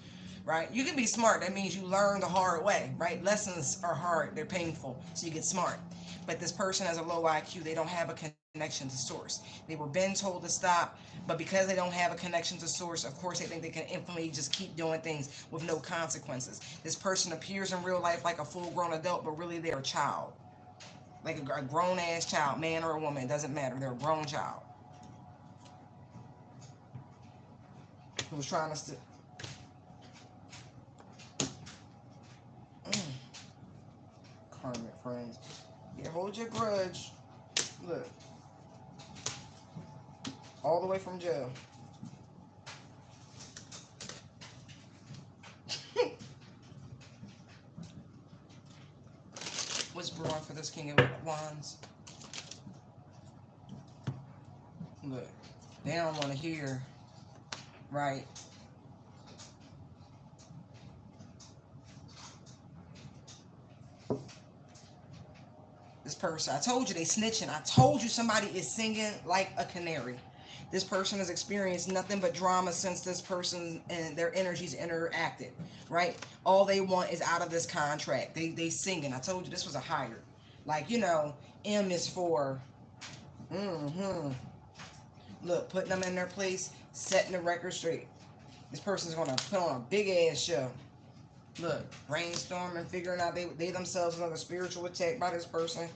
right? You can be smart. That means you learn the hard way, right? Lessons are hard. They're painful. So you get smart. But this person has a low IQ. They don't have a connection to source. They were been told to stop, but because they don't have a connection to source, of course, they think they can infinitely just keep doing things with no consequences. This person appears in real life like a full-grown adult, but really they're a child. Like a grown-ass child, man or a woman, it doesn't matter. They're a grown child. Who was trying to karmic friends. Yeah, hold your grudge. Look. All the way from jail. What's brewing for this King of Wands? Look. They don't want to hear, right? This person, I told you they snitching. I told you somebody is singing like a canary. This person has experienced nothing but drama since this person and their energies interacted, right? All they want is out of this contract. They singing. I told you this was a higher. Like, you know, M is for, look, putting them in their place, setting the record straight. This person's going to put on a big ass show. Look, brainstorming, figuring out they themselves another spiritual attack by this person.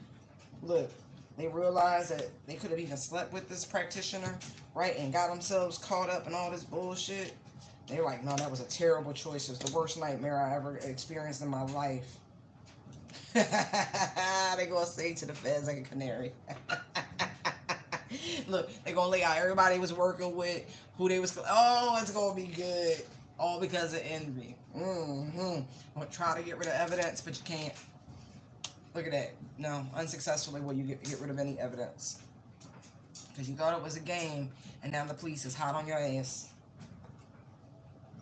Look, they realize that they could have even slept with this practitioner, right? And got themselves caught up in all this bullshit. They're like, no, that was a terrible choice. It was the worst nightmare I ever experienced in my life. They gonna say to the feds like a canary. Look, they gonna lay out everybody was working with, who they was. Oh, it's gonna be good. All because of envy. I'll try to get rid of evidence, but you can't. Look at that. No, unsuccessfully will you get rid of any evidence. Because you thought it was a game, and now the police is hot on your ass.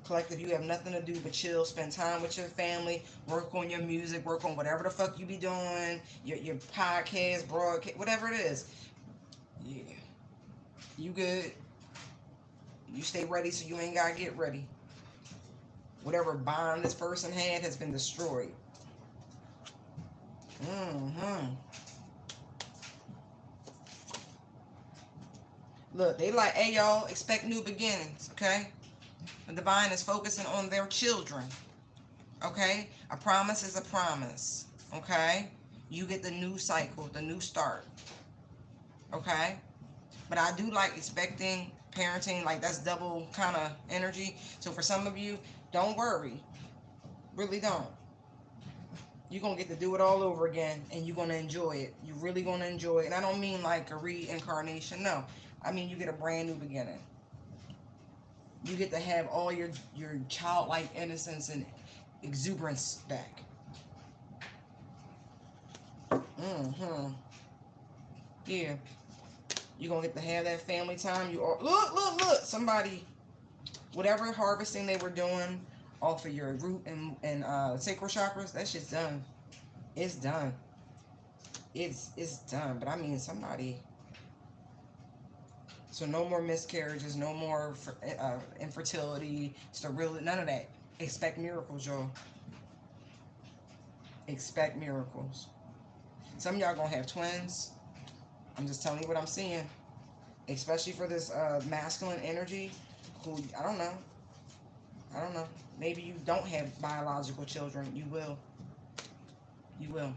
Collective, you have nothing to do but chill, spend time with your family, work on your music, work on whatever the fuck you be doing, your podcast, broadcast, whatever it is. Yeah. You good. You stay ready so you ain't gotta get ready. Whatever bond this person had has been destroyed. Look, they like, hey y'all, expect new beginnings, okay? The divine is focusing on their children, okay? A promise is a promise, okay? You get the new cycle, the new start, okay? But I do like expecting, parenting, like that's double kind of energy. So for some of you, don't worry. Really don't. You're going to get to do it all over again, and you're going to enjoy it. You're really going to enjoy it. And I don't mean like a reincarnation. No. I mean you get a brand new beginning. You get to have all your childlike innocence and exuberance back. Yeah. You're going to get to have that family time. You are, look. Somebody, whatever harvesting they were doing off of your root and sacral chakras, that shit's done. It's done. It's done. But I mean, somebody. So no more miscarriages, no more infertility, sterility, none of that. Expect miracles, y'all. Expect miracles. Some of y'all gonna have twins. I'm just telling you what I'm seeing. Especially for this masculine energy, who, I don't know. Maybe you don't have biological children. You will. You will.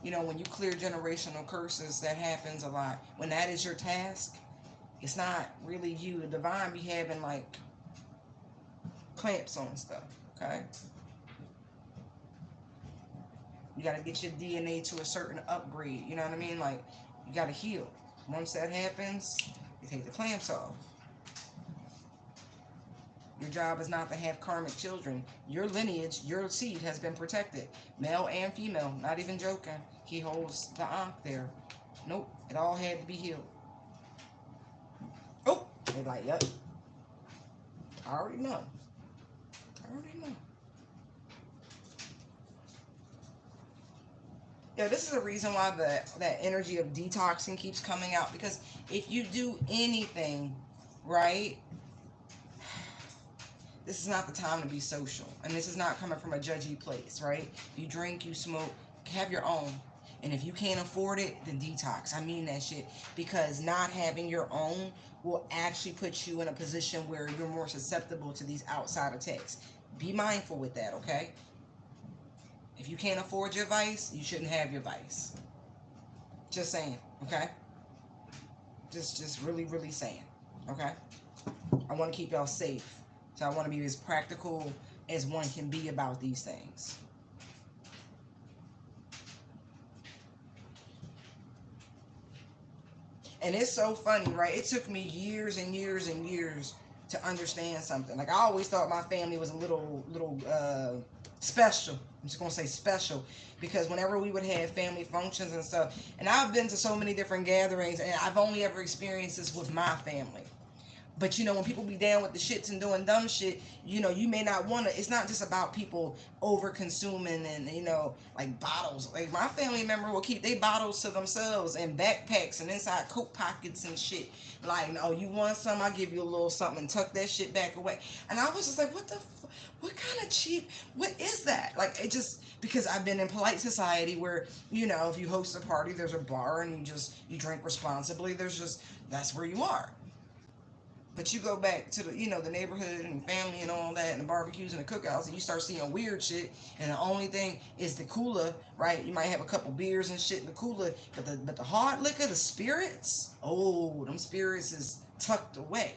You know, when you clear generational curses, that happens a lot. When that is your task, it's not really you. The divine be having like clamps on stuff, okay? You got to get your DNA to a certain upgrade. You know what I mean? Like, you got to heal. Once that happens, you take the clamps off. Your job is not to have karmic children. Your lineage, your seed has been protected. Male and female, not even joking. He holds the ankh there. Nope, it all had to be healed. Oh, they're like, yep. I already know. Yeah, this is the reason why that energy of detoxing keeps coming out. Because if you do anything, right, this is not the time to be social. And this is not coming from a judgy place, right? You drink, you smoke, have your own. And if you can't afford it, then detox. I mean that shit. Because not having your own will actually put you in a position where you're more susceptible to these outside attacks. Be mindful with that, okay? If you can't afford your vice, you shouldn't have your vice. Just saying, okay? Just really, really saying, okay? I want to keep y'all safe. So I want to be as practical as one can be about these things. And it's so funny, right? It took me years and years and years to understand something. Like, I always thought my family was a little special. I'm just going to say special. Because whenever we would have family functions and stuff, and I've been to so many different gatherings, and I've only ever experienced this with my family. But you know, when people be down with the shits and doing dumb shit, you know, you may not want to. It's not just about people over consuming and, you know, like bottles. Like my family member will keep their bottles to themselves and backpacks and inside coat pockets and shit. Like, oh, you want some? I'll give you a little something and tuck that shit back away. And I was just like, what kind of cheap? What is that? Like, it just, because I've been in polite society where, you know, if you host a party, there's a bar and you drink responsibly. There's just, that's where you are. But you go back to the, you know, the neighborhood and family and all that, and the barbecues and the cookouts, and you start seeing weird shit. And the only thing is the cooler, right? You might have a couple beers and shit in the cooler, but the hard liquor, the spirits, oh, them spirits is tucked away.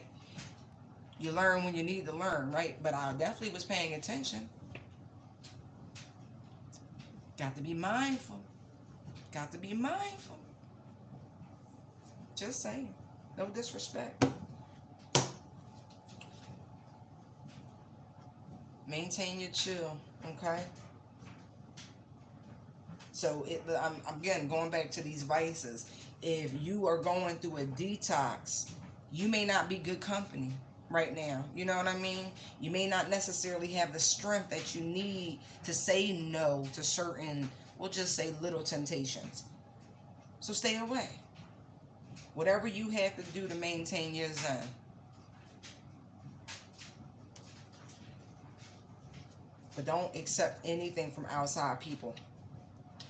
You learn when you need to learn, right? But I definitely was paying attention. Got to be mindful. Got to be mindful. Just saying. No disrespect. Maintain your chill, okay? So I'm again going back to these vices. If you are going through a detox, you may not be good company right now. You know what I mean? You may not necessarily have the strength that you need to say no to certain, we'll just say little temptations. So stay away. Whatever you have to do to maintain your zen. But don't accept anything from outside people.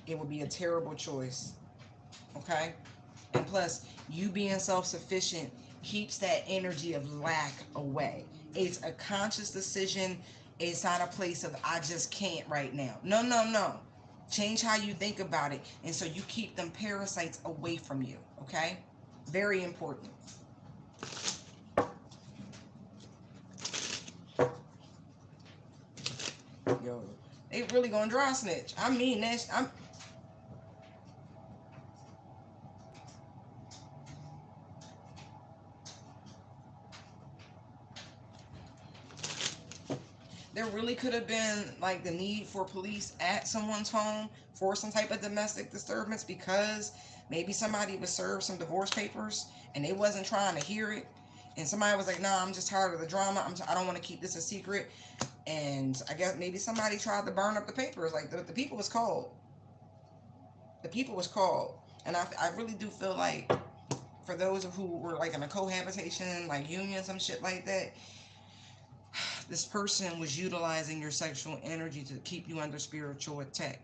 It would be a terrible choice. Okay? And plus, you being self-sufficient keeps that energy of lack away. It's a conscious decision. It's not a place of I just can't right now. No, no, no. Change how you think about it. And so you keep them parasites away from you. Okay? Very important. Yo, they really gonna dry snitch. I mean that. There really could have been like the need for police at someone's home for some type of domestic disturbance, because maybe somebody was served some divorce papers and they wasn't trying to hear it, and somebody was like, nah, I'm just tired of the drama, I don't want to keep this a secret. And I guess maybe somebody tried to burn up the papers. Like the people was called. The people was called. And I really do feel like for those who were like in a cohabitation like union, some shit like that, this person was utilizing your sexual energy to keep you under spiritual attack.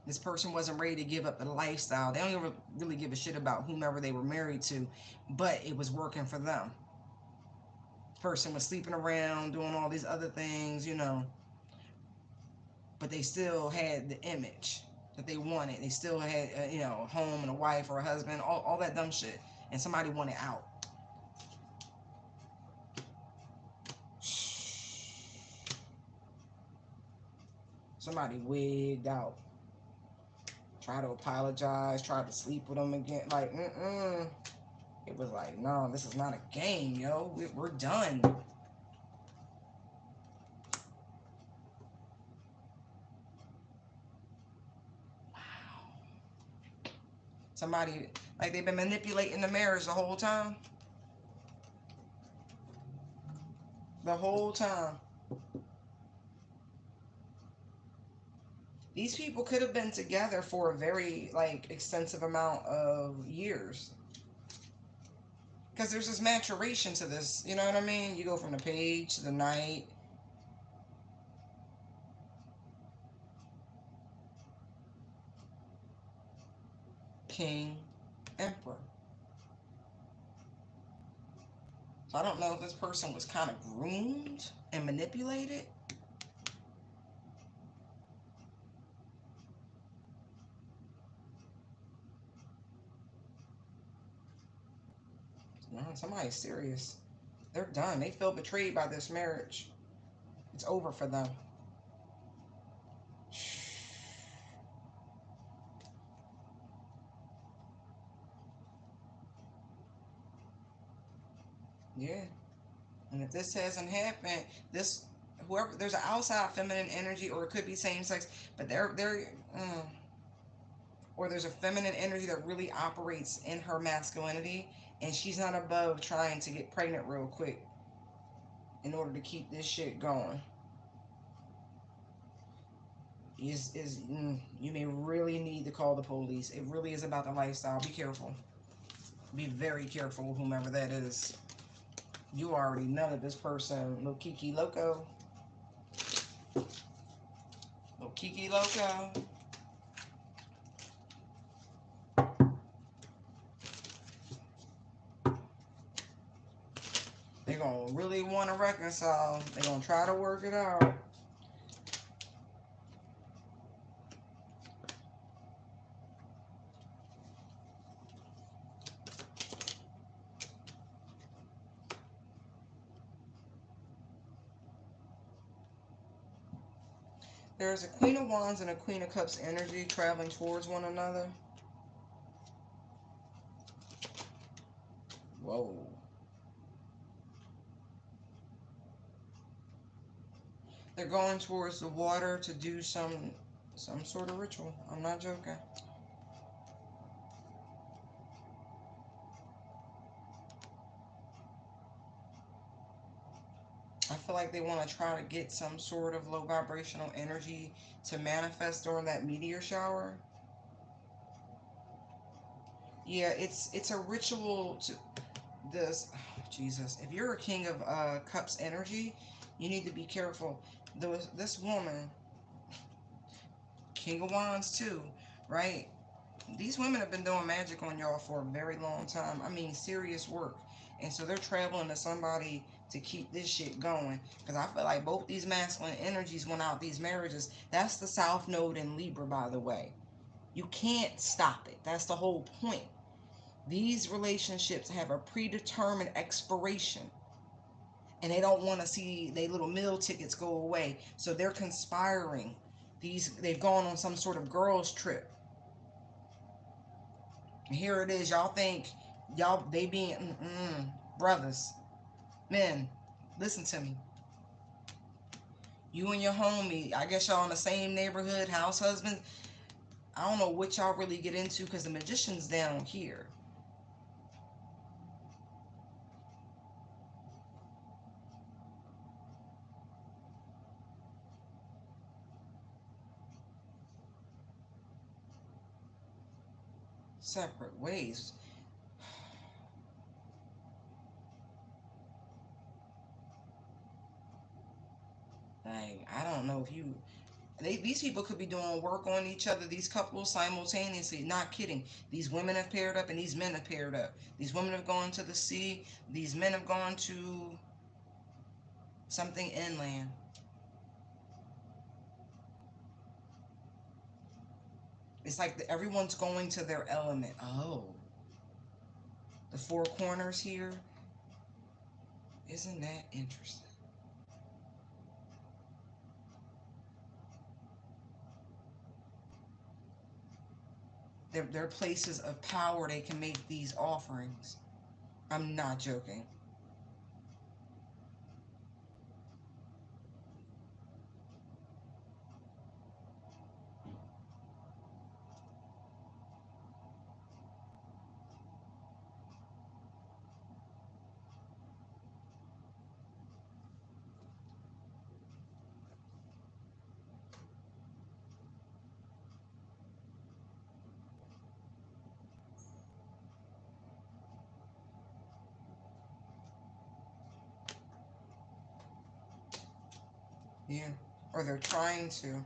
This person wasn't ready to give up the lifestyle. They don't even really give a shit about whomever they were married to, but it was working for them. This person was sleeping around, doing all these other things, you know, but they still had the image that they wanted. They still had, you know, a home and a wife or a husband, all that dumb shit, and somebody wanted out. Somebody wigged out. Try to apologize, try to sleep with them again. Like, It was like, no, this is not a game, yo. We're done. Wow. Somebody, like they've been manipulating the marriage the whole time. The whole time. These people could have been together for a very, like, extensive amount of years. Because there's this maturation to this, you know what I mean? You go from the page to the knight. King, emperor. So I don't know if this person was kind of groomed and manipulated. No, somebody's serious. They're done. They feel betrayed by this marriage. It's over for them. Yeah. And if this hasn't happened, this whoever there's an outside feminine energy, or it could be same sex, but or there's a feminine energy that really operates in her masculinity, And she's not above trying to get pregnant real quick in order to keep this shit going. You may really need to call the police. It really is about the lifestyle. Be careful. Be very careful, whomever that is. You already know that this person, Lil Kiki Loco. Lil Kiki Loco. They're going to really want to reconcile. They're going to try to work it out. There's a Queen of Wands and a Queen of Cups energy traveling towards one another. Whoa. They're going towards the water to do some sort of ritual. I'm not joking. I feel like they want to try to get some sort of low vibrational energy to manifest during that meteor shower. Yeah, it's a ritual to this. Oh, Jesus, if you're a King of Cups energy, you need to be careful. This woman, King of Wands too, right? These women have been doing magic on y'all for a very long time. I mean, serious work. And so they're traveling to somebody to keep this shit going. Because I feel like both these masculine energies went out these marriages. That's the South Node in Libra, by the way. You can't stop it. That's the whole point. These relationships have a predetermined expiration. And they don't want to see their little meal tickets go away. So they're conspiring. They've gone on some sort of girls' trip. Here it is. Y'all think they being brothers, men. Listen to me. You and your homie. I guess y'all in the same neighborhood, house husband. I don't know what y'all really get into because the magician's down here. Separate ways. Like, I don't know if you these people could be doing work on each other, these couples simultaneously. Not kidding. These women have paired up and these men have paired up. These women have gone to the sea. These men have gone to something inland. It's like everyone's going to their element. Oh, the four corners here. Isn't that interesting? They're places of power. They can make these offerings. I'm not joking. Yeah. Or they're trying to.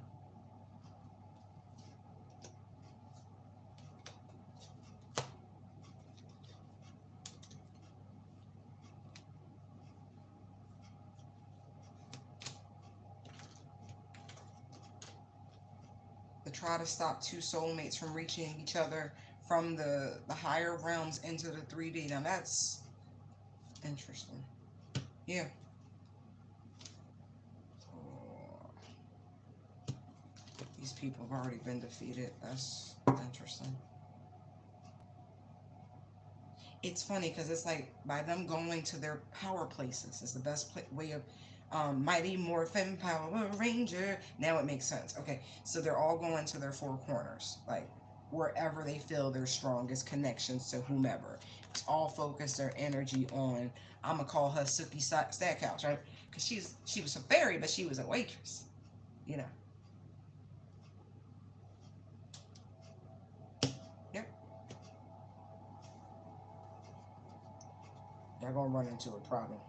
To try to stop two soulmates from reaching each other from the higher realms into the 3D. Now that's interesting. Yeah. Oh, these people have already been defeated. That's interesting. It's funny because it's like by them going to their power places is the best way of Mighty Morphin Power Ranger. Now it makes sense. Okay, so they're all going to their four corners. Like wherever they feel their strongest connections to whomever. It's all focused their energy on, I'm gonna call her Sookie Stackhouse, right? Because she was a fairy, but she was a waitress, you know. Yep. Y'all gonna run into a problem.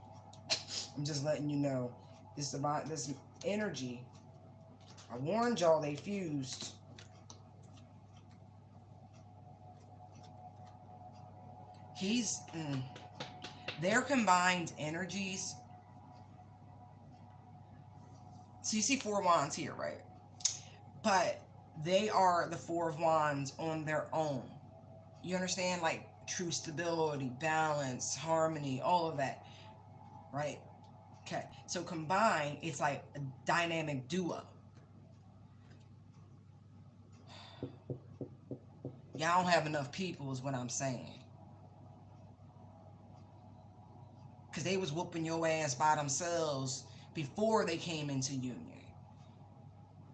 I'm just letting you know. This energy. I warned y'all they fused. Their combined energies. So you see 4 wands here, right? But they are the 4 of wands on their own. You understand? Like true stability, balance, harmony, all of that, right? Okay. So combined, it's like a dynamic duo. Y'all don't have enough people is what I'm saying. Because they was whooping your ass by themselves before they came into union.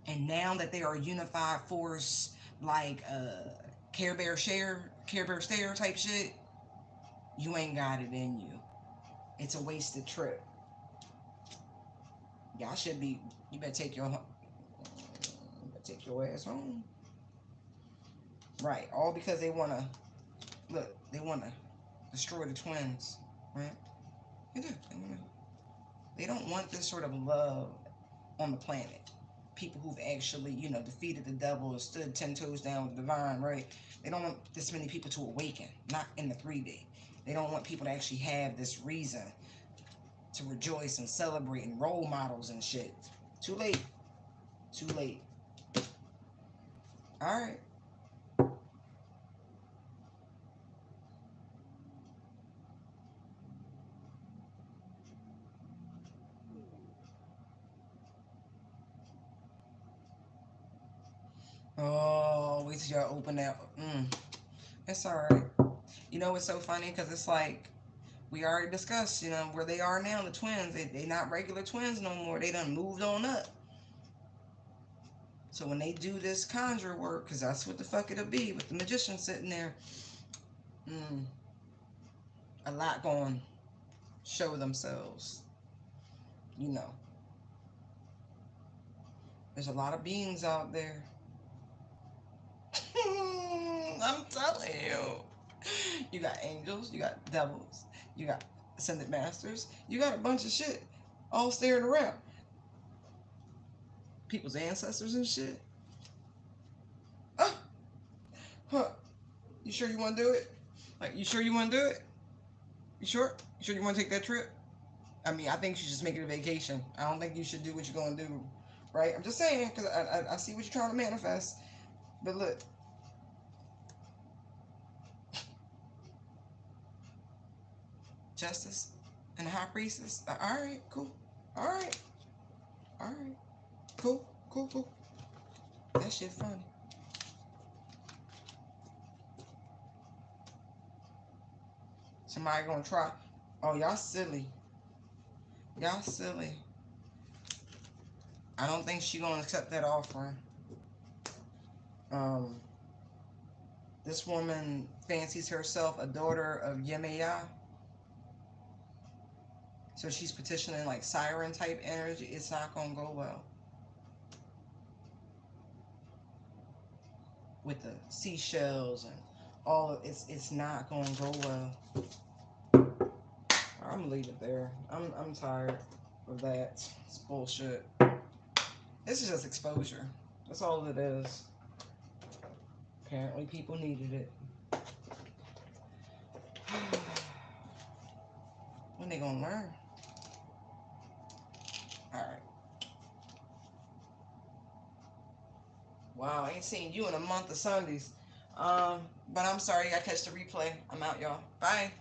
And now that they are a unified force, like Care Bear Stare type shit, you ain't got it in you. It's a wasted trip. Y'all should be. You better take your ass home. Right. All because they wanna look. They wanna destroy the twins. Right. They do. They don't want this sort of love on the planet. People who've actually, defeated the devil or stood 10 toes down with the divine, right? They don't want this many people to awaken, not in the 3D. They don't want people to actually have this reason to rejoice and celebrate and role models and shit. Too late. Too late. All right. Oh, wait till y'all open that. It's all right. You know what's so funny? Because it's like, we already discussed, where they are now, the twins. They not regular twins no more. They done moved on up. So when they do this conjure work, because that's what the fuck it'll be, with the magician sitting there, a lot going to show themselves. There's a lot of beings out there. I'm telling you. You got angels, you got devils, you got ascended masters, you got a bunch of shit all staring around. People's ancestors and shit. Huh. You sure you want to do it? Like, you sure you want to do it? You sure? You sure you want to take that trip? I mean, I think you should just make it a vacation. I don't think you should do what you're going to do, right? I'm just saying, because I see what you're trying to manifest. But look. Justice and the High Priestess. All right, cool. All right. All right. Cool, cool, cool. That shit funny. Somebody gonna try. Oh, y'all silly. Y'all silly. I don't think she gonna accept that offering. This woman fancies herself a daughter of Yemaya. So she's petitioning like siren type energy. It's not gonna go well. With the seashells and all of it's not gonna go well. I'm gonna leave it there. I'm tired of that. It's bullshit. This is just exposure. That's all it is. Apparently people needed it. When they gonna learn? Alright. Wow, I ain't seen you in a month of Sundays. But I'm sorry, I catch the replay. I'm out, y'all. Bye.